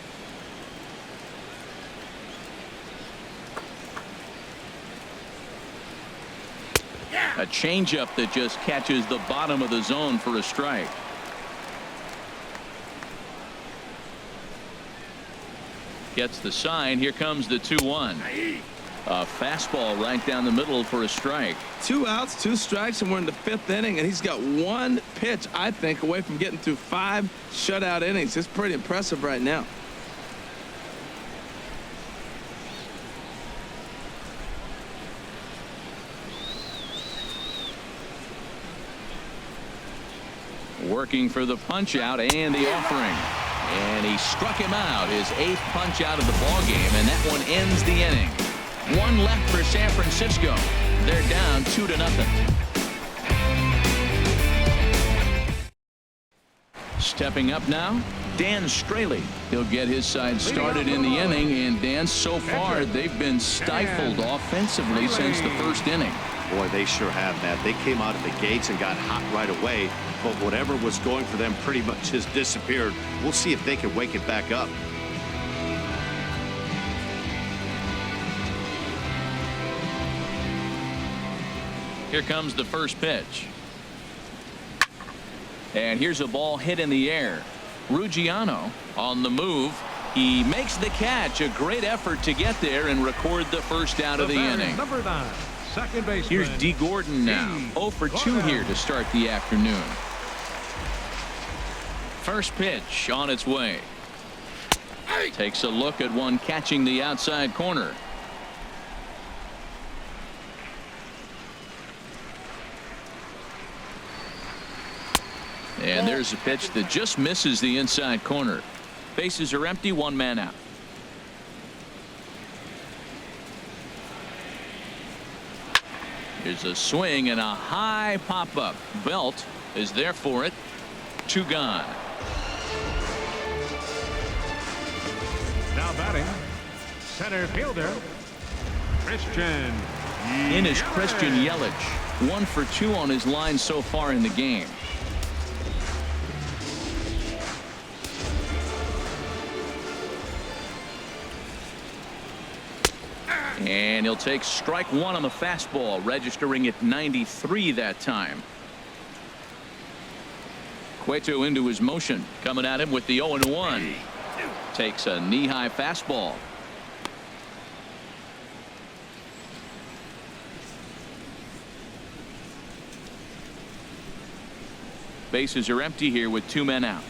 A changeup that just catches the bottom of the zone for a strike. Gets the sign. Here comes the 2-1. A fastball right down the middle for a strike. 2 outs, 2 strikes, and we're in the 5th inning, and he's got 1 pitch, I think, away from getting through 5 shutout innings. It's pretty impressive right now. Working for the punch out and the offering. And he struck him out, his 8th punch out of the ball game, and that one ends the inning. 1 left for San Francisco. They're down 2-0. Stepping up now, Dan Straley. He'll get his side started in the inning, and Dan, so far they've been stifled offensively since the first inning. Boy, they sure have, Matt. They came out of the gates and got hot right away, but whatever was going for them pretty much has disappeared. We'll see if they can wake it back up. Here comes the first pitch. And here's a ball hit in the air. Ruggiano on the move. He makes the catch. A great effort to get there and record the first out of the inning. Number 9, second baseman. Here's D. Gordon now. 0 for 2 here to start the afternoon. First pitch on its way. Takes a look at one catching the outside corner. And there's a pitch that just misses the inside corner. Bases are empty, 1 man out. Here's a swing and a high pop-up. Belt is there for it. 2 gone. Now batting, center fielder, Christian. In is Christian Yelich. 1 for 2 on his line so far in the game. And he'll take strike 1 on the fastball, registering at 93 that time. Cueto into his motion, coming at him with the 0-1. Takes a knee-high fastball. Bases are empty here with 2 men out.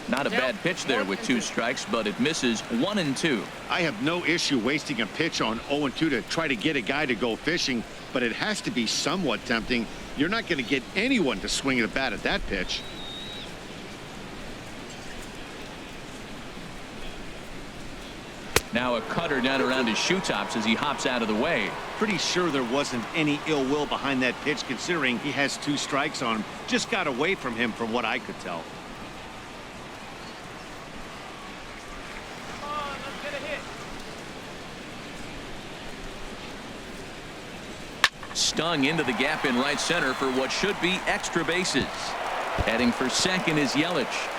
Not a bad pitch there with 2 strikes, but it misses 1 and 2. I have no issue wasting a pitch on 0-2 to try to get a guy to go fishing, but it has to be somewhat tempting. You're not going to get anyone to swing at a bat at that pitch. Now a cutter down around his shoe tops as he hops out of the way. Pretty sure there wasn't any ill will behind that pitch, considering he has 2 strikes on him. Just got away from him from what I could tell. Come on, let's get a hit. Stung into the gap in right center for what should be extra bases. Heading for second is Yelich.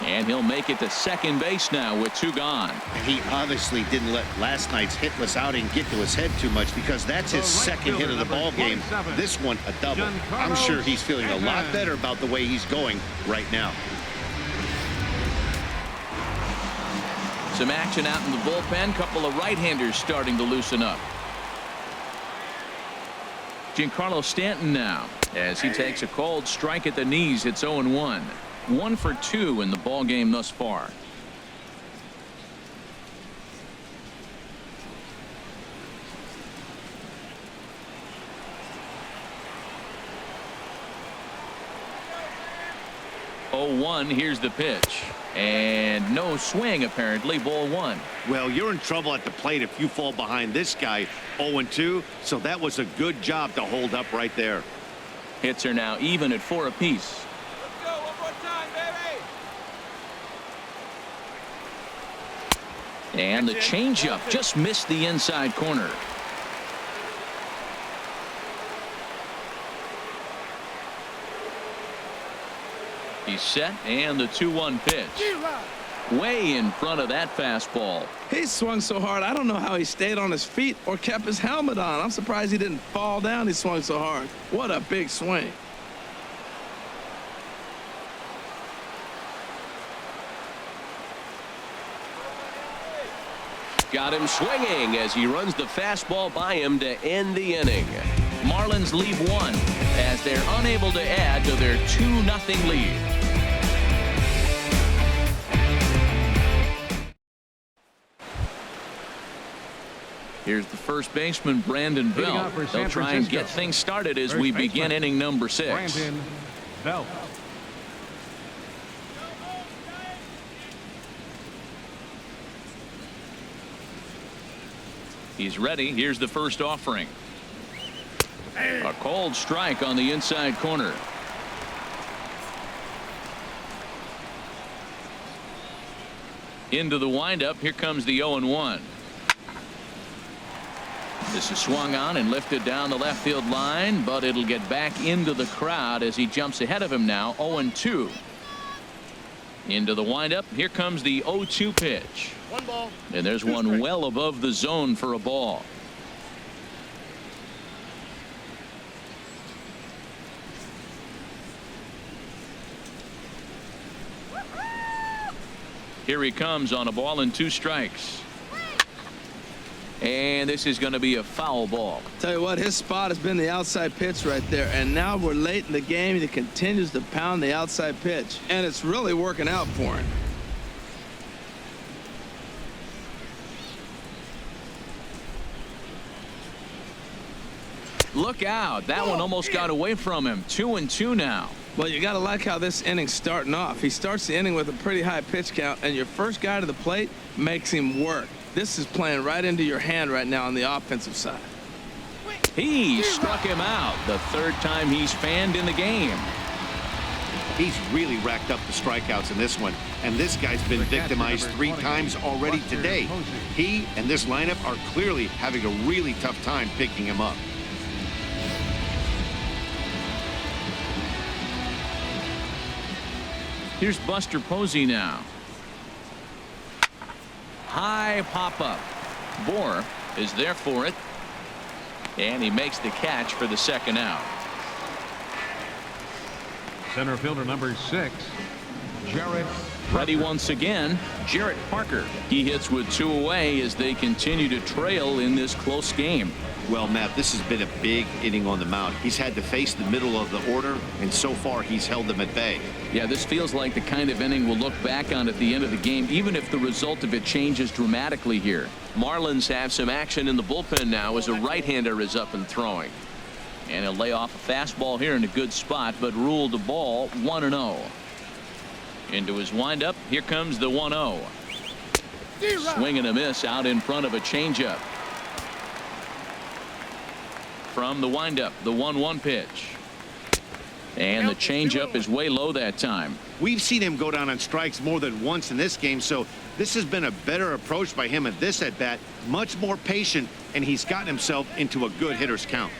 And he'll make it to second base now with 2 gone. He obviously didn't let last night's hitless outing get to his head too much, because that's his second hit of the ball game. This one a double. I'm sure he's feeling a lot better about the way he's going right now. Some action out in the bullpen. Couple of right-handers starting to loosen up. Giancarlo Stanton now as he takes a cold strike at the knees. It's 0-1. 1 for 2 in the ball game thus far. Here's the pitch, and no swing apparently. Ball 1. Well, you're in trouble at the plate if you fall behind this guy. 0-2, so that was a good job to hold up right there. Hits are now even at 4 apiece. Let's go one more time, baby. And the changeup just missed the inside corner. He's set, and the 2-1 pitch. Way in front of that fastball. He swung so hard, I don't know how he stayed on his feet or kept his helmet on. I'm surprised he didn't fall down. He swung so hard. What a big swing. Got him swinging as he runs the fastball by him to end the inning. Marlins leave 1 as they're unable to add to their 2-0 lead. Here's the first baseman, Brandon Belt. They'll try and get things started as we begin inning number 6. Brandon Belt. He's ready. Here's the first offering. A cold strike on the inside corner. Into the windup. Here comes the 0-1. This is swung on and lifted down the left field line, but it'll get back into the crowd as he jumps ahead of him now. 0-2. Into the windup. Here comes the 0-2 pitch. 1 ball. And there's one well above the zone for a ball. Here he comes on a ball and 2 strikes. And this is going to be a foul ball. Tell you what, his spot has been the outside pitch right there, and now we're late in the game and he continues to pound the outside pitch, and it's really working out for him. Look out. That one almost got away from him. 2-2 now. Well, you got to like how this inning's starting off. He starts the inning with a pretty high pitch count, and your first guy to the plate makes him work. This is playing right into your hand right now on the offensive side. He struck him out. The 3rd time he's fanned in the game. He's really racked up the strikeouts in this one, and this guy's been victimized 3 times already today. He and this lineup are clearly having a really tough time picking him up. Here's Buster Posey now. High pop-up. Bohr is there for it. And he makes the catch for the 2nd out. Center fielder number 6, Jarrett. Ready once again, Jarrett Parker. He hits with 2 away as they continue to trail in this close game. Well, Matt, this has been a big inning on the mound. He's had to face the middle of the order, and so far he's held them at bay. Yeah, this feels like the kind of inning we'll look back on at the end of the game, even if the result of it changes dramatically here. Marlins have some action in the bullpen now as a right-hander is up and throwing. And he'll lay off a fastball here in a good spot, but ruled the ball 1-0. Into his windup. Here comes the 1-0. Swing and a miss out in front of a changeup. From the windup, the 1-1 pitch. And the changeup is way low that time. We've seen him go down on strikes more than once in this game, so this has been a better approach by him at this at-bat. Much more patient, and he's gotten himself into a good hitter's count.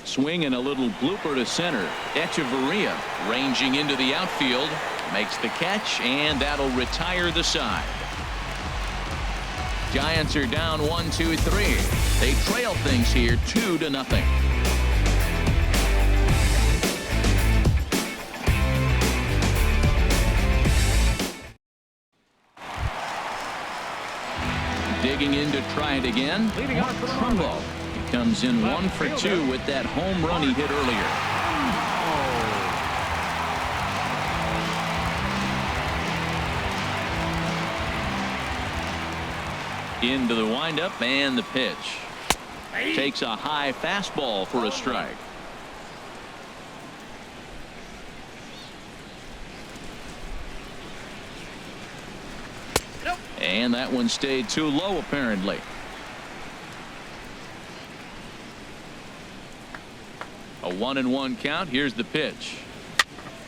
Swing and a little blooper to center. Echeverria ranging into the outfield. Makes the catch, and that'll retire the side. Giants are down 1-2-3. They trail things here 2-0. Digging in to try it again. Leading off for the Trumbo. He comes in 1 for 2 with that home run he hit earlier. Into the windup and the pitch. Takes a high fastball for a strike. And that one stayed too low, apparently. A 1-1 count. Here's the pitch.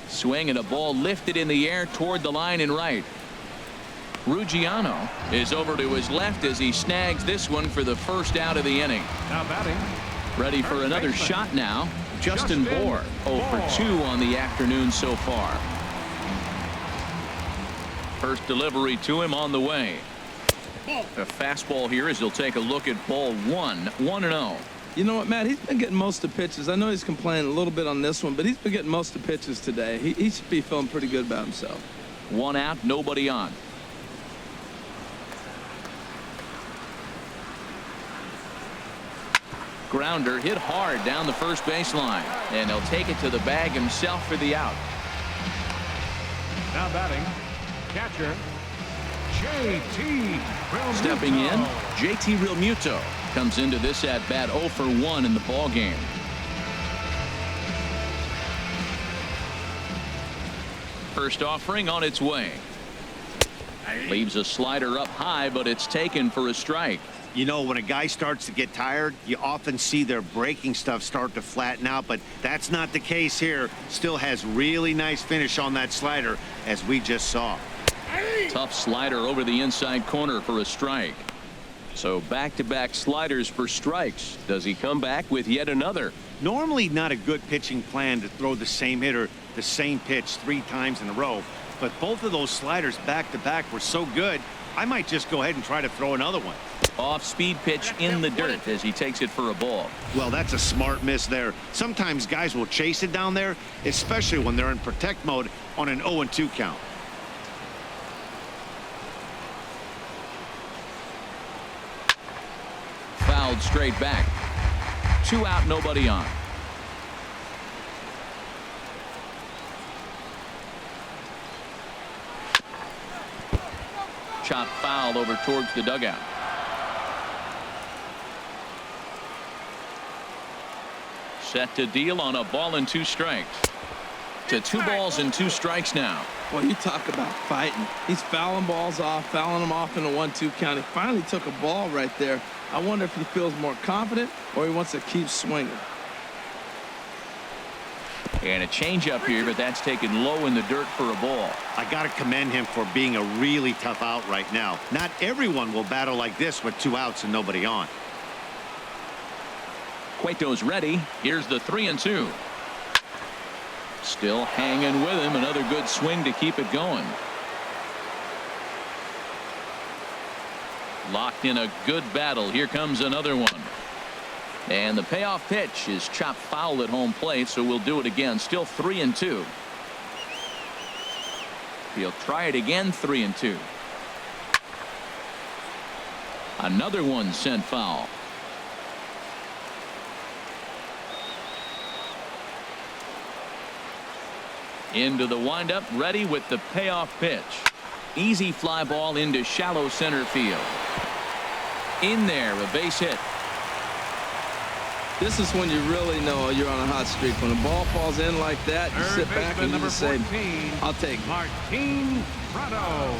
Swing and a ball lifted in the air toward the line and right. Ruggiano is over to his left as he snags this one for the first out of the inning. Now batting. Ready for another shot now. Justin Bour 0 for 2 on the afternoon so far. First delivery to him on the way. A fastball here as he'll take a look at ball 1. 1-0. You know what, Matt? He's been getting most of the pitches. I know he's complaining a little bit on this one, but he's been getting most of the pitches today. He should be feeling pretty good about himself. 1 out, nobody on. Grounder hit hard down the first baseline, and he'll take it to the bag himself for the out. Now batting. Catcher. J.T. Realmuto. Stepping in, J.T. Realmuto comes into this at bat 0 for 1 in the ball game. First offering on its way. Leaves a slider up high, but it's taken for a strike. You know, when a guy starts to get tired, you often see their breaking stuff start to flatten out, but that's not the case here. Still has really nice finish on that slider, as we just saw. Tough slider over the inside corner for a strike. So back-to-back sliders for strikes. Does he come back with yet another? Normally not a good pitching plan to throw the same hitter the same pitch 3 times in a row, but both of those sliders back-to-back were so good, I might just go ahead and try to throw another one. Off-speed pitch in the dirt as he takes it for a ball. Well, that's a smart miss there. Sometimes guys will chase it down there, especially when they're in protect mode on an 0-2 count. Fouled straight back. 2 out, nobody on. Chop foul over towards the dugout. Set to deal on a ball and 2 strikes. To 2 balls and 2 strikes now. Well, you talk about fighting. He's fouling balls off, fouling them off in a 1-2 count. He finally took a ball right there. I wonder if he feels more confident or he wants to keep swinging. And a changeup here, but that's taken low in the dirt for a ball. I got to commend him for being a really tough out right now. Not everyone will battle like this with 2 outs and nobody on. Cueto's ready. Here's the 3-2. Still hanging with him. Another good swing to keep it going. Locked in a good battle. Here comes another one. And the payoff pitch is chopped foul at home plate, so we'll do it again. Still 3-2. He'll try it again. 3-2. Another one sent foul. Into the windup, ready with the payoff pitch. Easy fly ball into shallow center field. In there, a base hit. This is when you really know you're on a hot streak. When the ball falls in like that, you sit back and you just say, I'll take it. Martin Prado.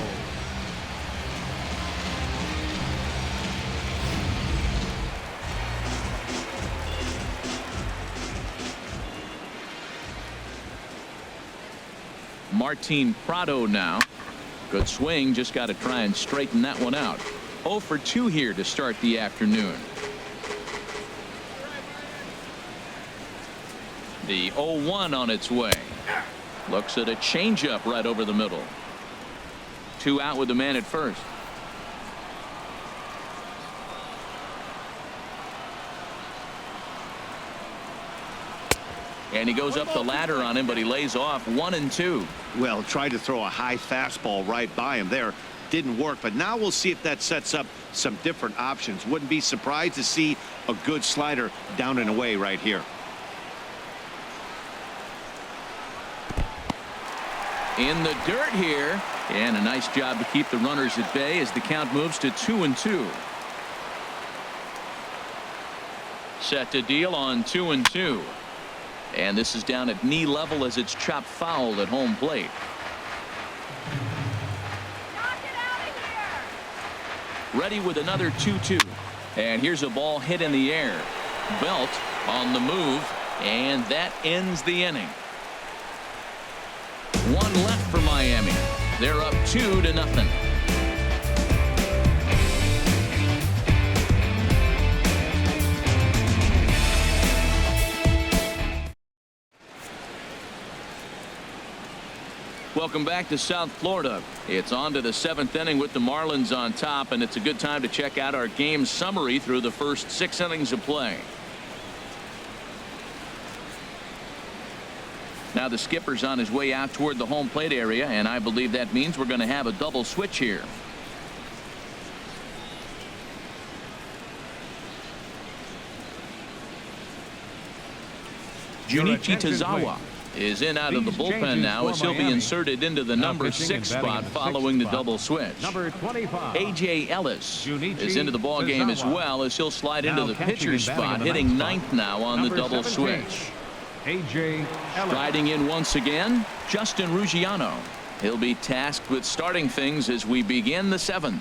Martin Prado now. Good swing, just got to try and straighten that one out. 0 for 2 here to start the afternoon. The 0-1 on its way. Looks at a changeup right over the middle. 2 out with the man at first. And he goes up the ladder on him, but he lays off 1-2. Well, tried to throw a high fastball right by him there. Didn't work, but now we'll see if that sets up some different options. Wouldn't be surprised to see a good slider down and away right here. In the dirt here, and a nice job to keep the runners at bay as the count moves to 2-2. Set to deal on 2-2. And this is down at knee level as it's chopped foul at home plate. Knock it out of here. Ready with another 2-2. And here's a ball hit in the air. Belt on the move, and that ends the inning. 1 left for Miami. They're up 2-0. Welcome back to South Florida. It's on to the 7th inning with the Marlins on top, and it's a good time to check out our game summary through the first 6 innings of play. Now the skipper's on his way out toward the home plate area, and I believe that means we're going to have a double switch here. Junichi Tazawa is in out of the bullpen now as he'll be inserted into the number 6 spot following the double switch. Number 25. A.J. Ellis is into the ball game as well as he'll slide into the pitcher's spot, hitting 9th now on the double switch. A.J. Ellis. Riding in once again, Justin Ruggiano. He'll be tasked with starting things as we begin the 7th.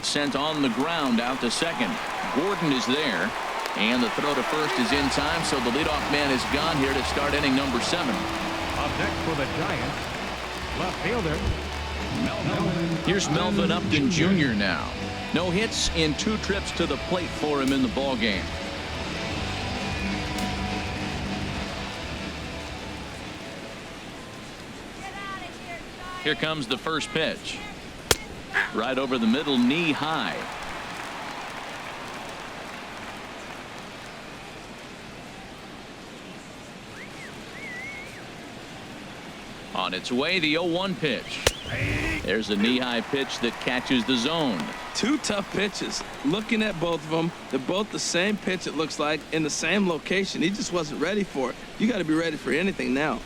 Sent on the ground out to second. Gordon is there, and the throw to first is in time, so the leadoff man is gone here to start inning number 7. Up next for the Giants, left fielder Melvin. Here's Melvin Upton Jr. now. No hits in 2 trips to the plate for him in the ball game. Here comes the first pitch. Right over the middle, knee high. On its way, the 0-1 pitch. There's a knee-high pitch that catches the zone. 2 tough pitches. Looking at both of them, they're both the same pitch, it looks like, in the same location. He just wasn't ready for it. You got to be ready for anything now.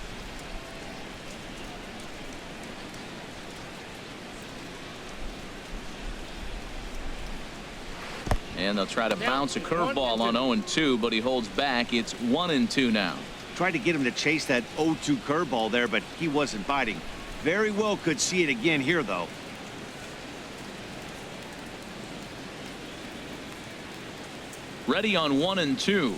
And they'll try to bounce a curveball on 0-2, but he holds back. It's 1-2 now. Tried to get him to chase that 0-2 curveball there, but he wasn't biting. Very well could see it again here, though. Ready on 1-2.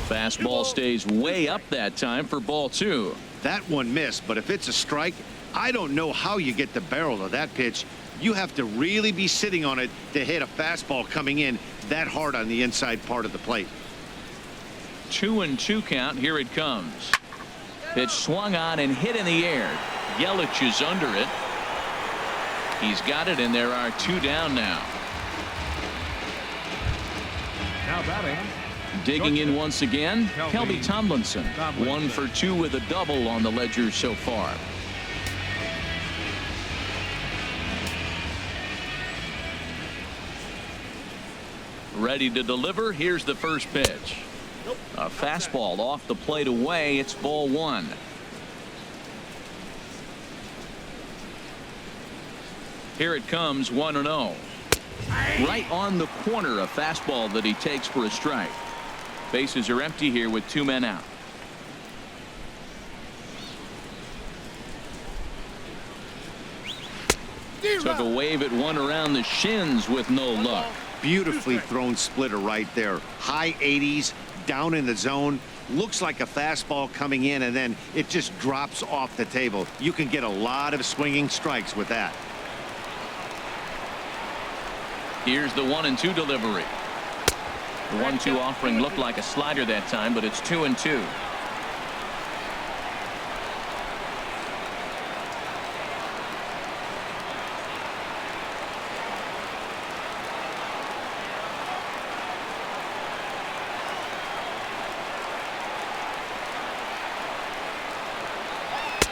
Fastball stays way up that time for ball 2. That one missed, but if it's a strike, I don't know how you get the barrel of that pitch. You have to really be sitting on it to hit a fastball coming in that hard on the inside part of the plate. 2-2 count. Here it comes. Pitch swung on and hit in the air. Yelich is under it. He's got it, and there are 2 down now. Now batting. Digging in once again, Kelby Tomlinson. 1 for 2 with a double on the ledger so far. Ready to deliver. Here's the first pitch. A fastball off the plate away. It's ball 1. Here it comes, 1-0. Right on the corner, a fastball that he takes for a strike. Bases are empty here with 2 men out. Took a wave at one around the shins with no luck. Beautifully thrown splitter right there. High 80s, down in the zone. Looks like a fastball coming in, and then it just drops off the table. You can get a lot of swinging strikes with that. Here's the 1-2 delivery. The 1-2 offering looked like a slider that time, but it's 2-2.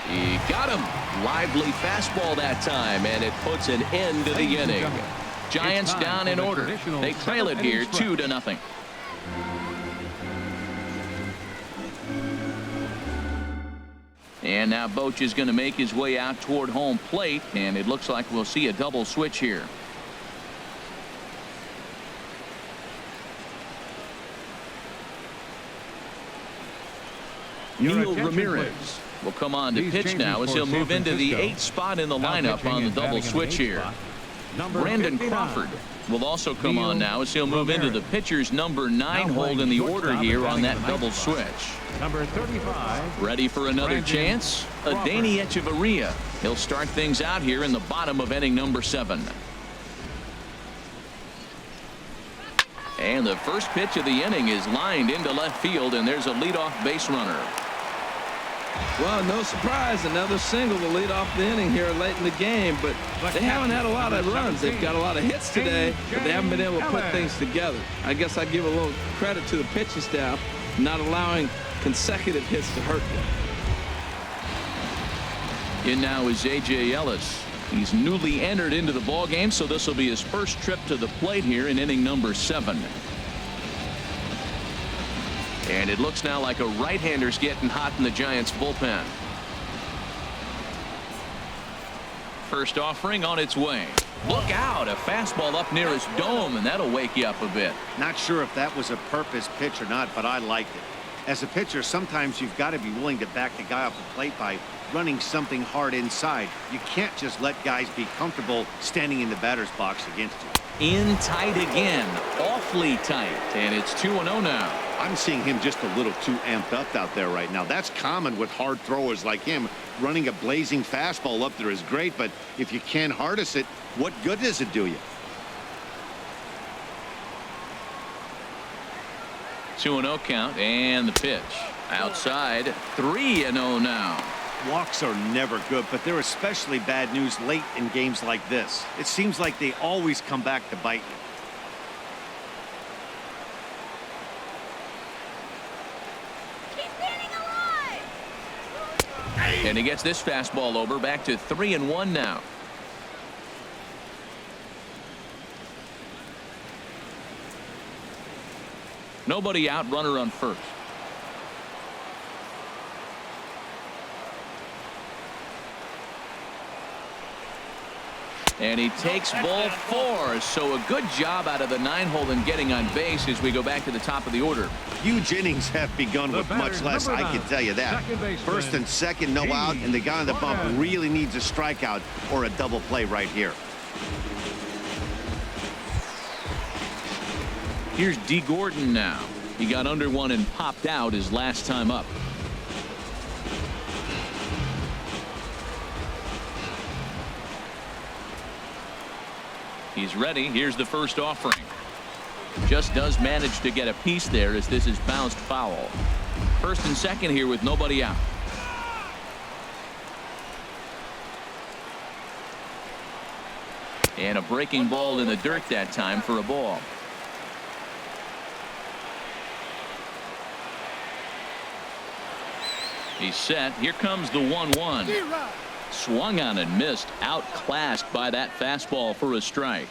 He got him. Lively fastball that time, and it puts an end to the inning. Giants down in order. They trail it here 2-0. And now Boch is going to make his way out toward home plate, and it looks like we'll see a double switch here. Neil Ramirez will come on to pitch now as he'll move into the 8th spot in the lineup on the double switch here. Brandon Crawford will also come on now as he'll move into the pitcher's number 9 hold in the order here on that double switch. Number 35. Ready for another chance? Adeiny Echeverria. He'll start things out here in the bottom of inning number 7. And the first pitch of the inning is lined into left field, and there's a leadoff base runner. Well, no surprise, another single to lead off the inning here late in the game, but they haven't had a lot of runs. They've got a lot of hits today, but they haven't been able to put things together. I guess I give a little credit to the pitching staff, not allowing consecutive hits to hurt them. In now is A.J. Ellis. He's newly entered into the ball game, so this will be his first trip to the plate here in inning number 7. And it looks now like a right-hander's getting hot in the Giants bullpen. First offering on its way. Look out, a fastball up near his dome, and that'll wake you up a bit. Not sure if that was a purpose pitch or not, but I liked it. As a pitcher, sometimes you've got to be willing to back the guy off the plate by running something hard inside. You can't just let guys be comfortable standing in the batter's box against you. In tight again, awfully tight, and it's 2-0 now. I'm seeing him just a little too amped up out there right now. That's common with hard throwers like him. Running a blazing fastball up there is great, but if you can't harness it, what good does it do you? 2-0 count, and the pitch. Outside, 3-0 now. Walks are never good, but they're especially bad news late in games like this. It seems like they always come back to bite you. He's standing alive. And he gets this fastball over, back to 3-1 now. Nobody out, runner on first. And he takes ball 4, so a good job out of the 9-hole in getting on base as we go back to the top of the order. Huge innings have begun with much less, I can tell you that. First and second, no out, and the guy on the bump really needs a strikeout or a double play right here. Here's D. Gordon now. He got under one and popped out his last time up. He's ready. Here's the first offering. Just does manage to get a piece there as this is bounced foul. First and second here with nobody out. And a breaking ball in the dirt that time for a ball. He's set. Here comes the 1-1. Swung on and missed. Outclassed by that fastball for a strike.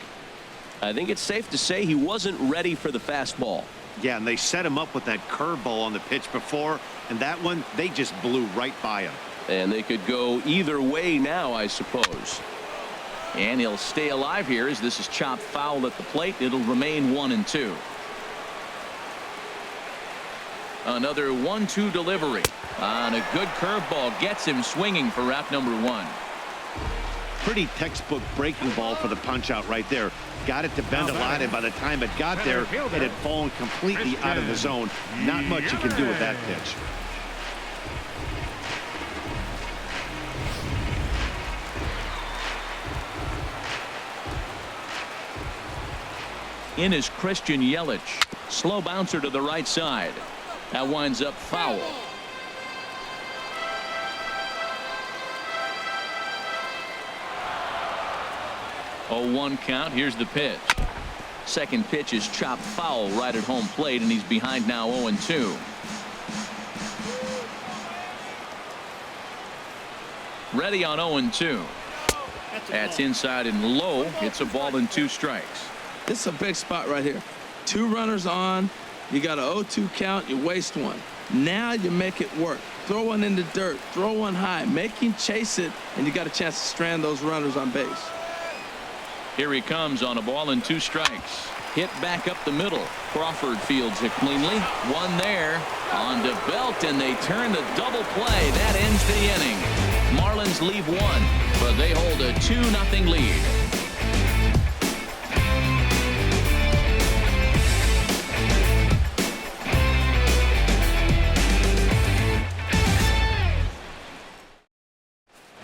I think it's safe to say he wasn't ready for the fastball. Yeah, and they set him up with that curveball on the pitch before, and that one, they just blew right by him. And they could go either way now, I suppose. And he'll stay alive here as this is chopped foul at the plate. It'll remain 1-2. Another 1-2 delivery on a good curveball gets him swinging for out number 1. Pretty textbook breaking ball for the punch out right there. Got it to bend a lot, and by the time it got there, it had fallen completely out of the zone. Not much you can do with that pitch. In is Christian Yelich. Slow bouncer to the right side. That winds up foul. 0-1 count. Here's the pitch. Second pitch is chopped foul right at home plate, and he's behind now 0-2. Ready on 0-2. That's inside and low. It's a ball and 2 strikes. This is a big spot right here. 2 runners on. You got a 0-2 count. You waste one. Now you make it work. Throw one in the dirt. Throw one high. Make him chase it, and you got a chance to strand those runners on base. Here he comes on a ball and 2 strikes. Hit back up the middle. Crawford fields it cleanly. One there on to Belt, and they turn the double play. That ends the inning. Marlins leave 1, but they hold a 2-0 lead.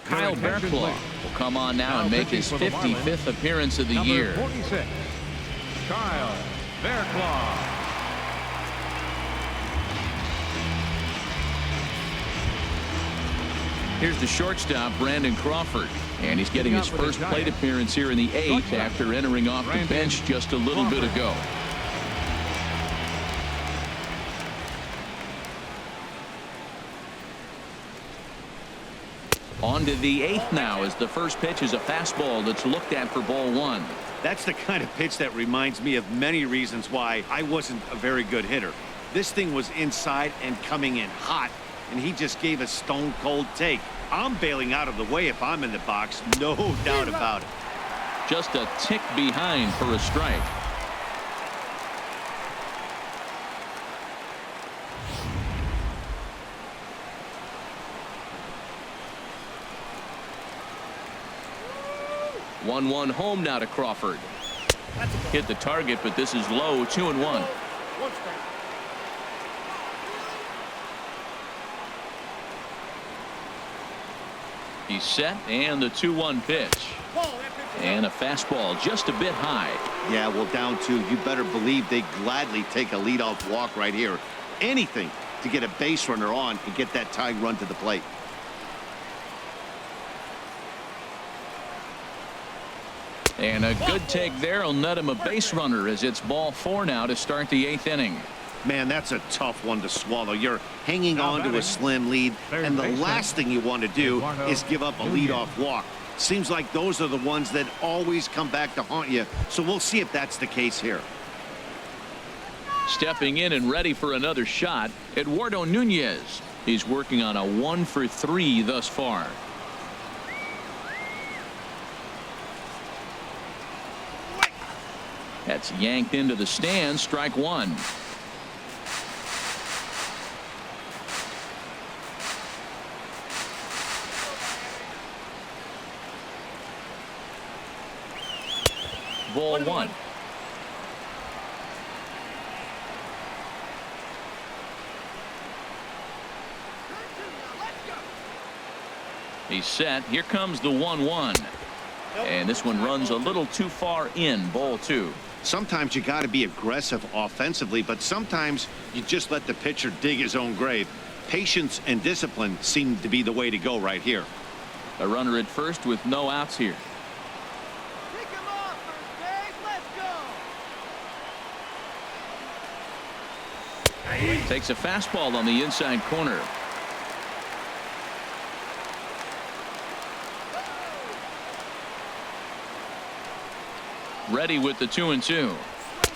Kyle Bearclaw will come on now and make his 55th appearance of the year. 46, Kyle Bearclaw. Here's the shortstop, Brandon Crawford, and he's getting his first plate appearance here in the 8th after entering off the bench just a little bit ago. On to the 8th now, as the first pitch is a fastball that's looked at for ball 1. That's the kind of pitch that reminds me of many reasons why I wasn't a very good hitter. This thing was inside and coming in hot, and he just gave a stone-cold take. I'm bailing out of the way if I'm in the box, no doubt about it. Just a tick behind for a strike. One home now to Crawford. Hit the target, but this is low. 2-1. He's set, and the 2-1 pitch. And a fastball just a bit high. Yeah, well, down 2. You better believe they gladly take a leadoff walk right here. Anything to get a base runner on and get that tying run to the plate. And a good take there will net him a base runner, as it's ball 4 now to start the 8th inning. Man, that's a tough one to swallow. You're hanging on to a slim lead, and the last thing you want to do is give up a leadoff walk. Seems like those are the ones that always come back to haunt you, so we'll see if that's the case here. Stepping in and ready for another shot, Eduardo Nunez. He's working on a 1 for 3 thus far. That's yanked into the stands. Strike 1. Ball 1. He's set. Here comes the 1-1. And this one runs a little too far in. Ball 2. Sometimes you got to be aggressive offensively, but sometimes you just let the pitcher dig his own grave. Patience and discipline seem to be the way to go right here. A runner at first with no outs here. Pick him off, first base. Let's go. Takes a fastball on the inside corner. Ready with the 2-2.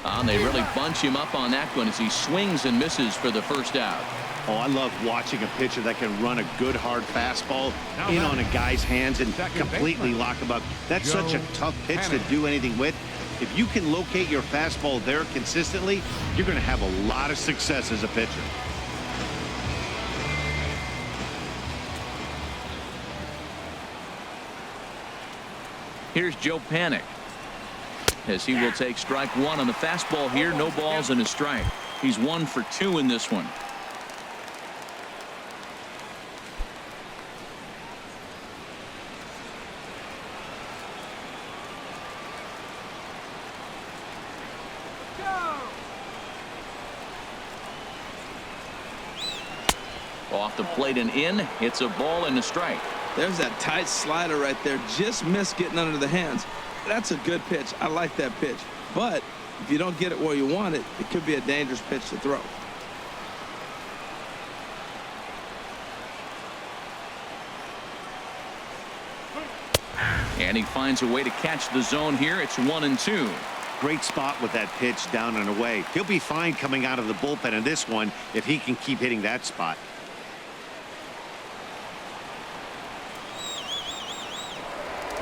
And they really bunch him up on that one as he swings and misses for the first out. Oh, I love watching a pitcher that can run a good hard fastball in on a guy's hands and completely lock him up. That's such a tough pitch to do anything with. If you can locate your fastball there consistently, you're going to have a lot of success as a pitcher. Here's Joe Panic, as he will take strike one on the fastball here. No balls and a strike. He's 1 for 2 in this one. Off the plate and in. It's a ball and a strike. There's that tight slider right there. Just missed getting under the hands. That's a good pitch. I like that pitch. But if you don't get it where you want it, it could be a dangerous pitch to throw. And he finds a way to catch the zone here. It's 1-2. Great spot with that pitch down and away. He'll be fine coming out of the bullpen in this one if he can keep hitting that spot.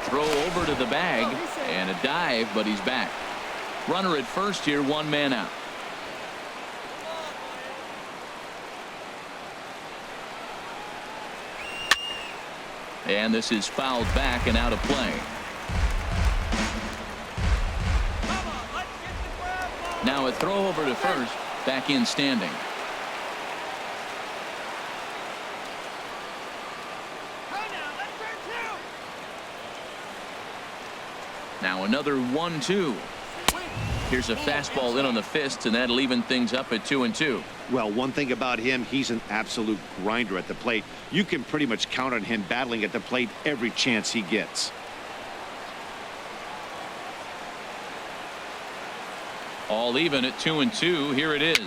Throw over to the bag and a dive, but he's back. Runner at first here, 1 man out. And this is fouled back and out of play. Now a throw over to first, back in standing. Now another 1-2. Here's a fastball in on the fists, and that'll even things up at 2-2. Well, one thing about him, he's an absolute grinder at the plate. You can pretty much count on him battling at the plate every chance he gets. All even at 2-2. Here it is.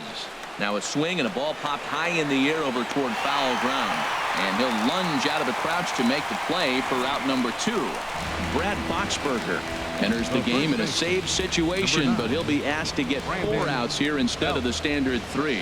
Now a swing and a ball popped high in the air over toward foul ground. And he'll lunge out of the crouch to make the play for out number 2. Brad Boxberger enters the game in a save situation, but he'll be asked to get 4 outs here instead of the standard 3.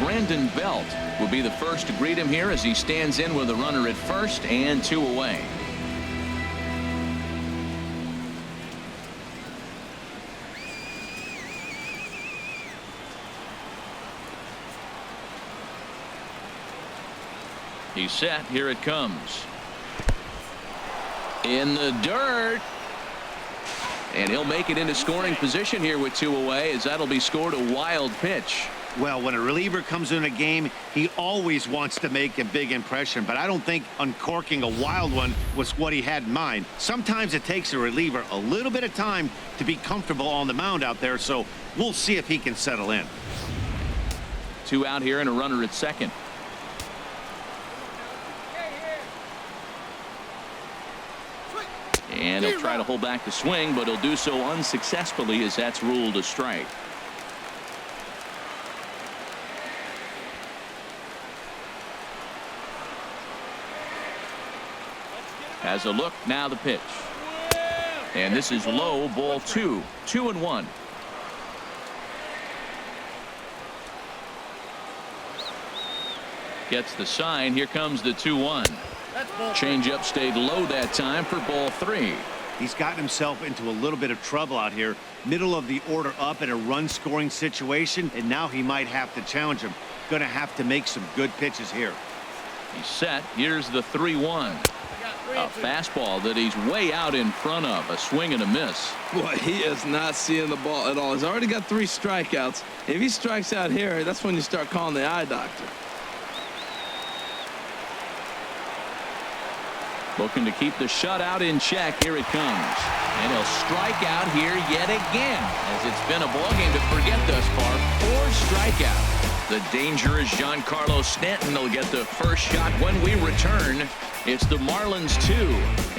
Brandon Belt will be the first to greet him here as he stands in with a runner at first and 2 away. He's set. Here it comes. In the dirt. And he'll make it into scoring position here with 2 away, as that'll be scored a wild pitch. Well, when a reliever comes in a game, he always wants to make a big impression, but I don't think uncorking a wild one was what he had in mind. Sometimes it takes a reliever a little bit of time to be comfortable on the mound out there, so we'll see if he can settle in. 2 out here and a runner at second. And he'll try to hold back the swing, but he'll do so unsuccessfully as that's ruled a strike. Has a look, now the pitch. And this is low, ball 2. 2-1. Gets the sign. Here comes the 2-1. Changeup stayed low that time for ball 3. He's gotten himself into a little bit of trouble out here. Middle of the order up in a run scoring situation, and now he might have to challenge him. Going to have to make some good pitches here. He's set. Here's the 3-1. A fastball that he's way out in front of. A swing and a miss. Boy, he is not seeing the ball at all. He's already got 3 strikeouts. If he strikes out here, that's when you start calling the eye doctor. Looking to keep the shutout in check. Here it comes. And he'll strike out here yet again, as it's been a ballgame to forget thus far. 4 strikeouts. The dangerous Giancarlo Stanton will get the first shot when we return. It's the Marlins 2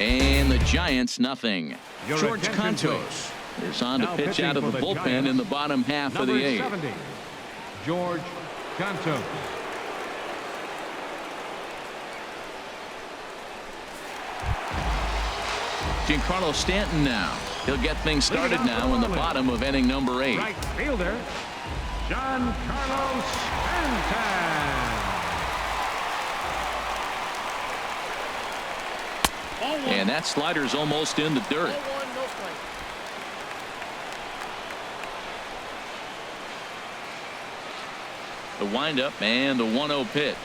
and the Giants nothing. George Cantos is on to pitch out of the bullpen in the bottom half of the 8th. Number 70, George Cantos. Giancarlo Stanton now. He'll get things started now in the bottom of inning number 8. Right fielder, Giancarlo Stanton. And that slider's almost in the dirt. The windup and the 1-0 pitch.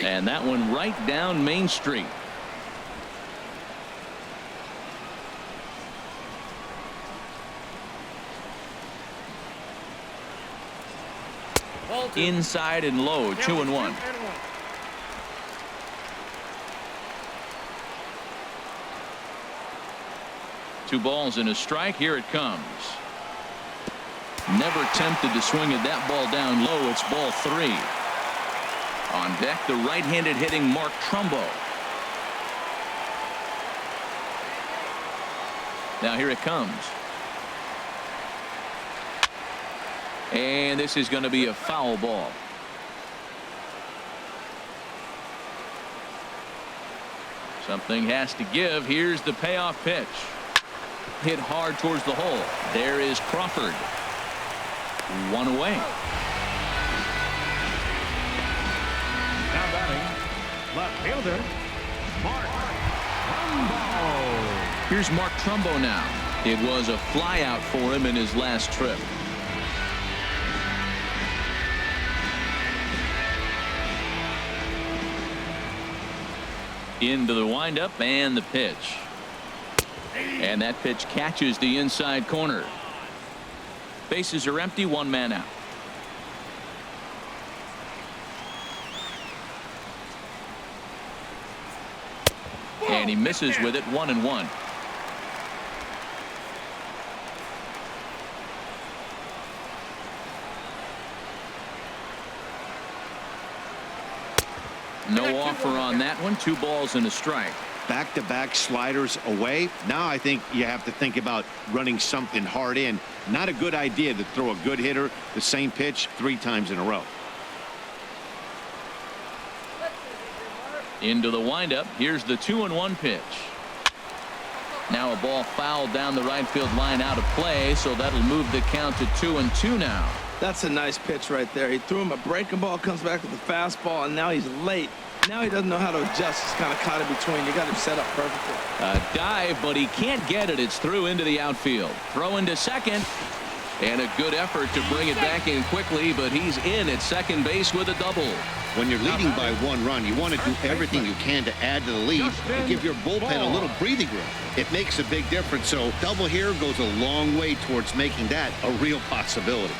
And that one right down Main Street. Inside and low, 2-1. Two balls and a strike. Here it comes. Never tempted to swing at that ball down low. It's ball 3. On deck, the right-handed hitting Mark Trumbo. Now here it comes. And this is going to be a foul ball. Something has to give. Here's the payoff pitch. Hit hard towards the hole. There is Crawford. One away. Now batting, left fielder, Mark Trumbo. Here's Mark Trumbo now. It was a flyout for him in his last trip. Into the windup and the pitch. And that pitch catches the inside corner. Bases are empty, one man out. And he misses with it, 1-1. No offer on that one. 2 balls and a strike. Back-to-back sliders away. Now I think you have to think about running something hard in. Not a good idea to throw a good hitter the same pitch 3 times in a row. Into the windup. Here's the 2-1 pitch. Now a ball fouled down the right field line, out of play, so that'll move the count to 2-2 now. That's a nice pitch right there. He threw him a breaking ball, comes back with a fastball, and now he's late. Now he doesn't know how to adjust. He's kind of caught in between. You got him set up perfectly. A dive, but he can't get it. It's through into the outfield. Throw into second. And a good effort to bring it back in quickly, but he's in at second base with a double. When you're leading by 1 run, you want to do everything you can to add to the lead and give your bullpen a little breathing room. It makes a big difference, so double here goes a long way towards making that a real possibility.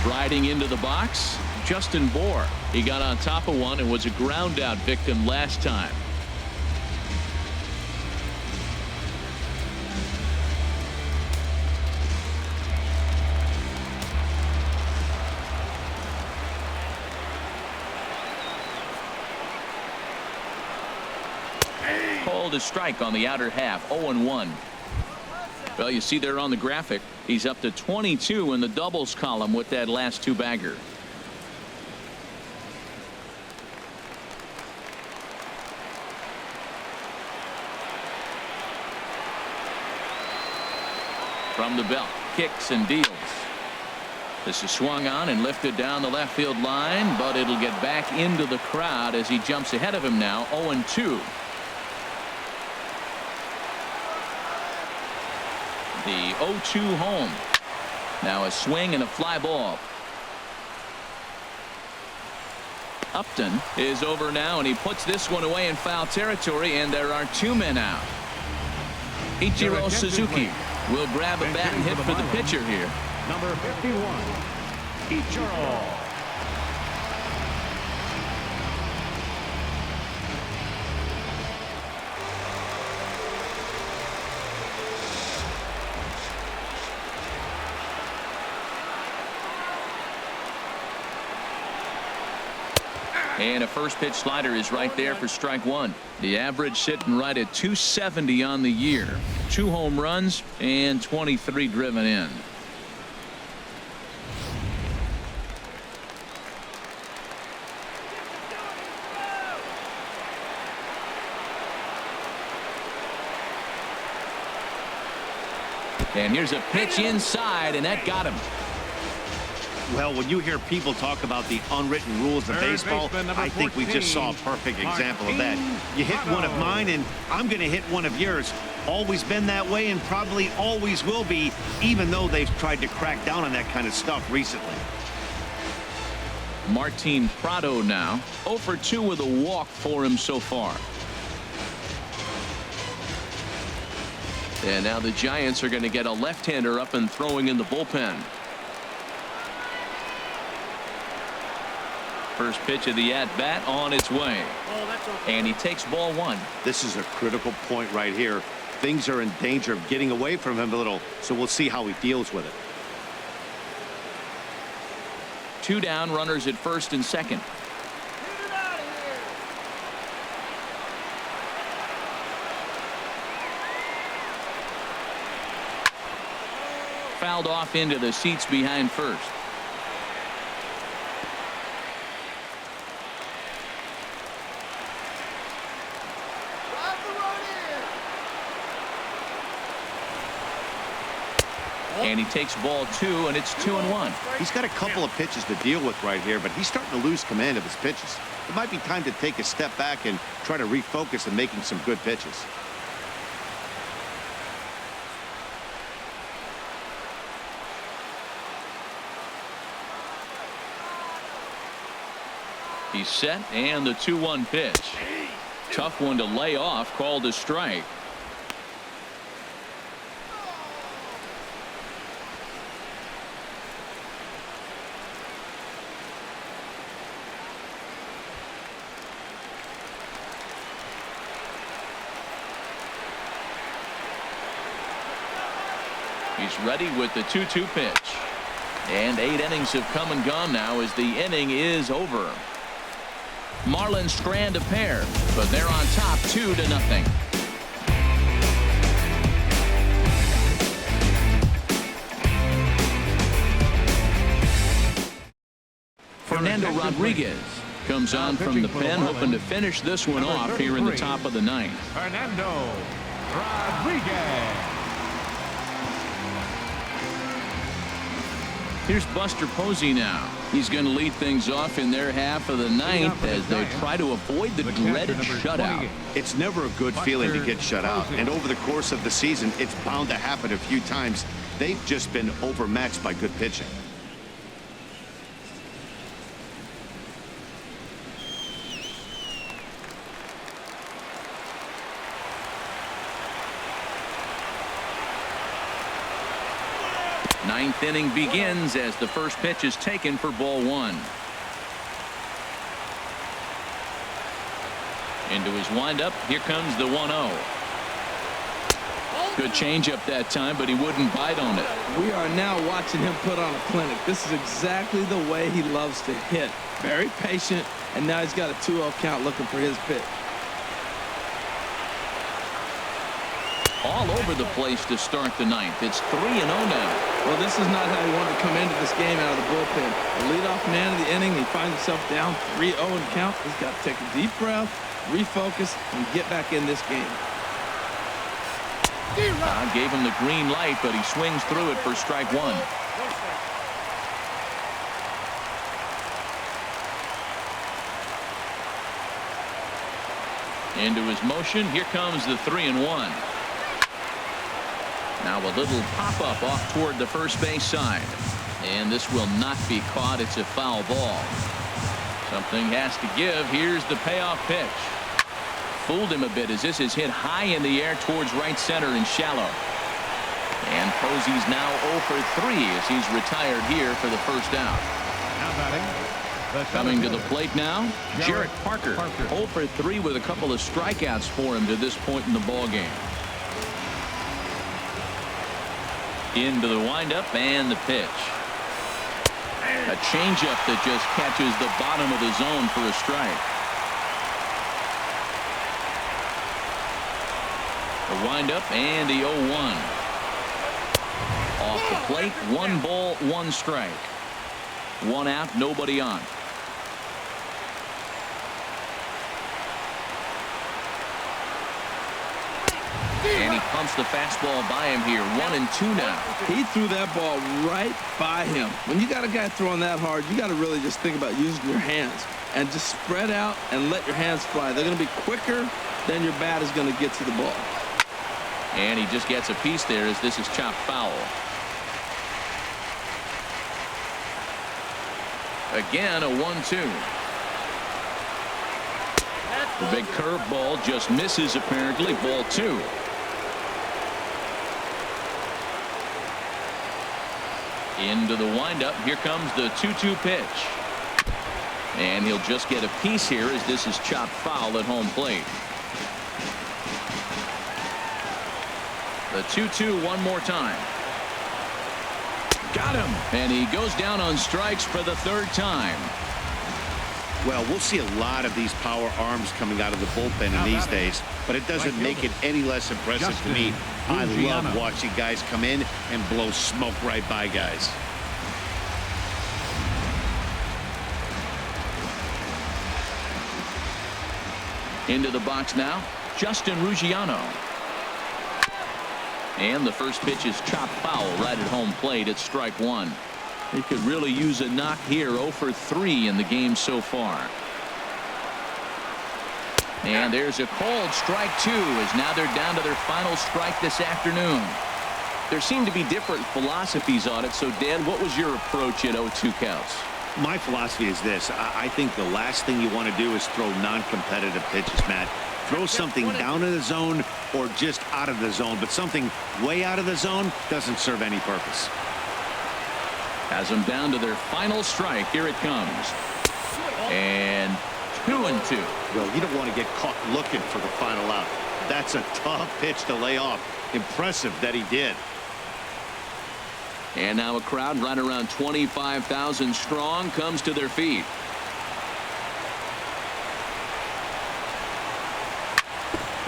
Striding into the box, Justin Bohr. He got on top of one and was a ground out victim last time. Called a strike on the outer half. 0-1. Well, you see there on the graphic, he's up to 22 in the doubles column with that last 2-bagger. From the belt, kicks and deals. This is swung on and lifted down the left field line, but it'll get back into the crowd as he jumps ahead of him now. 0-2. The 0-2 home. Now a swing and a fly ball. Upton is over now, and he puts this one away in foul territory, and there are 2 men out. Ichiro Suzuki will grab a bat and hit for the pitcher here. Number 51, Ichiro. And a first pitch slider is right there for strike 1. The average sitting right at 270 on the year. 2 home runs and 23 driven in. And here's a pitch inside, and that got him. Well, when you hear people talk about the unwritten rules of baseball, I think we just saw a perfect example of that. You hit one of mine, and I'm going to hit one of yours. Always been that way and probably always will be, even though they've tried to crack down on that kind of stuff recently. Martin Prado now 0 for 2 with a walk for him so far. And now the Giants are going to get a left-hander up and throwing in the bullpen. First pitch of the at-bat on its way. And he takes ball 1. This is a critical point right here. Things are in danger of getting away from him a little, so we'll see how he deals with it. 2 down, runners at first and second. Fouled off into the seats behind first. And he takes ball 2, and it's 2-1. He's got a couple of pitches to deal with right here, but he's starting to lose command of his pitches. It might be time to take a step back and try to refocus on making some good pitches. He's set, and the 2-1 pitch. Tough one to lay off, called a strike. He's ready with the 2-2 pitch. And 8 innings have come and gone now as the inning is over. Marlins strand a pair, but they're on top 2-0. Fernando Rodriguez comes on from the pen, hoping to finish this one off here in the top of the 9th. Fernando Rodriguez. Here's Buster Posey now. He's going to lead things off in their half of the 9th as they try to avoid the dreaded shutout. It's never a good feeling to get shut out, and over the course of the season, it's bound to happen a few times. They've just been overmatched by good pitching. Ninth inning begins as the first pitch is taken for ball 1. Into his windup. Here comes the 1-0. Good changeup that time, but he wouldn't bite on it. We are now watching him put on a clinic. This is exactly the way he loves to hit. Very patient, and now he's got a 2-0 count looking for his pitch. All over the place to start the 9th. It's 3-0 now. Well, this is not how he wanted to come into this game out of the bullpen. The leadoff man of the inning, he finds himself down 3-0 in count. He's got to take a deep breath, refocus, and get back in this game. Gave him the green light, but he swings through it for strike 1. Into his motion. Here comes the 3-1. Now a little pop-up off toward the first base side. And this will not be caught. It's a foul ball. Something has to give. Here's the payoff pitch. Fooled him a bit as this is hit high in the air towards right center and shallow. And Posey's now 0 for 3 as he's retired here for the first out. Now batting. Coming to the plate now, Jarrett Parker. 0 for 3 with a couple of strikeouts for him to this point in the ball game. Into the windup and the pitch. A changeup that just catches the bottom of the zone for a strike. The windup and the 0-1. Off the plate, 1 ball, 1 strike. 1 out, nobody on. And he pumps the fastball by him here. 1-2 now. He threw that ball right by him. When you got a guy throwing that hard, you got to really just think about using your hands and just spread out and let your hands fly. They're going to be quicker than your bat is going to get to the ball. And he just gets a piece there as this is chopped foul. Again, a 1-2. The big curveball just misses, apparently. Ball 2. Into the windup. Here comes the 2-2 pitch. And he'll just get a piece here as this is chopped foul at home plate. The 2-2 one more time. Got him. And he goes down on strikes for the third time. Well, we'll see a lot of these power arms coming out of the bullpen in these days, but it doesn't make it any less impressive to me. I love watching guys come in and blow smoke right by guys. Into the box now, Justin Ruggiano. And the first pitch is chopped foul right at home plate at strike 1. He could really use a knock here. 0 for 3 in the game so far. And there's a called strike 2 as now they're down to their final strike this afternoon. There seem to be different philosophies on it. So, Dan, what was your approach at 0-2 counts? My philosophy is this. I think the last thing you want to do is throw non-competitive pitches, Matt. Throw something down in the zone or just out of the zone, but something way out of the zone doesn't serve any purpose. Has them down to their final strike. Here it comes. And 2-2. Well, you don't want to get caught looking for the final out. That's a tough pitch to lay off. Impressive that he did. And now a crowd right around 25,000 strong comes to their feet.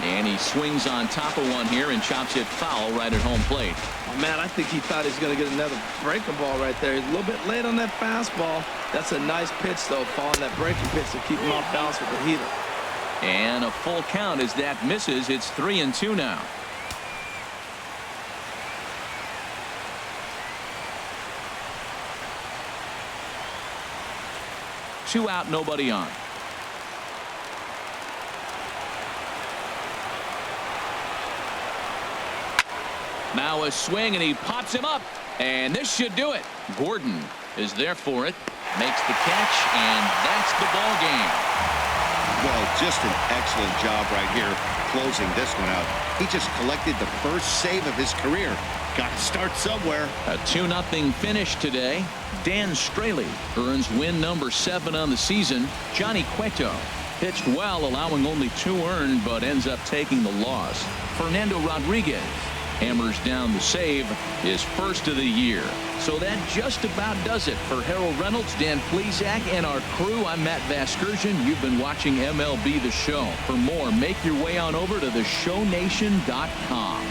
And he swings on top of one here and chops it foul right at home plate. Oh, man, I think he thought he was going to get another breaking ball right there. He's a little bit late on that fastball. That's a nice pitch, though, following that breaking pitch to keep him off balance with the heater. And a full count as that misses. It's 3-2 now. Two out, nobody on. Now a swing, and he pops him up. And this should do it. Gordon is there for it. Makes the catch, and that's the ball game. Well, just an excellent job right here closing this one out. He just collected the first save of his career. Got to start somewhere. A 2-0 finish today. Dan Straley earns win number 7 on the season. Johnny Cueto pitched well, allowing only 2 earned, but ends up taking the loss. Fernando Rodriguez hammers down the save, his first of the year. So that just about does it. For Harold Reynolds, Dan Plesac, and our crew, I'm Matt Vasgersian. You've been watching MLB The Show. For more, make your way on over to theshownation.com.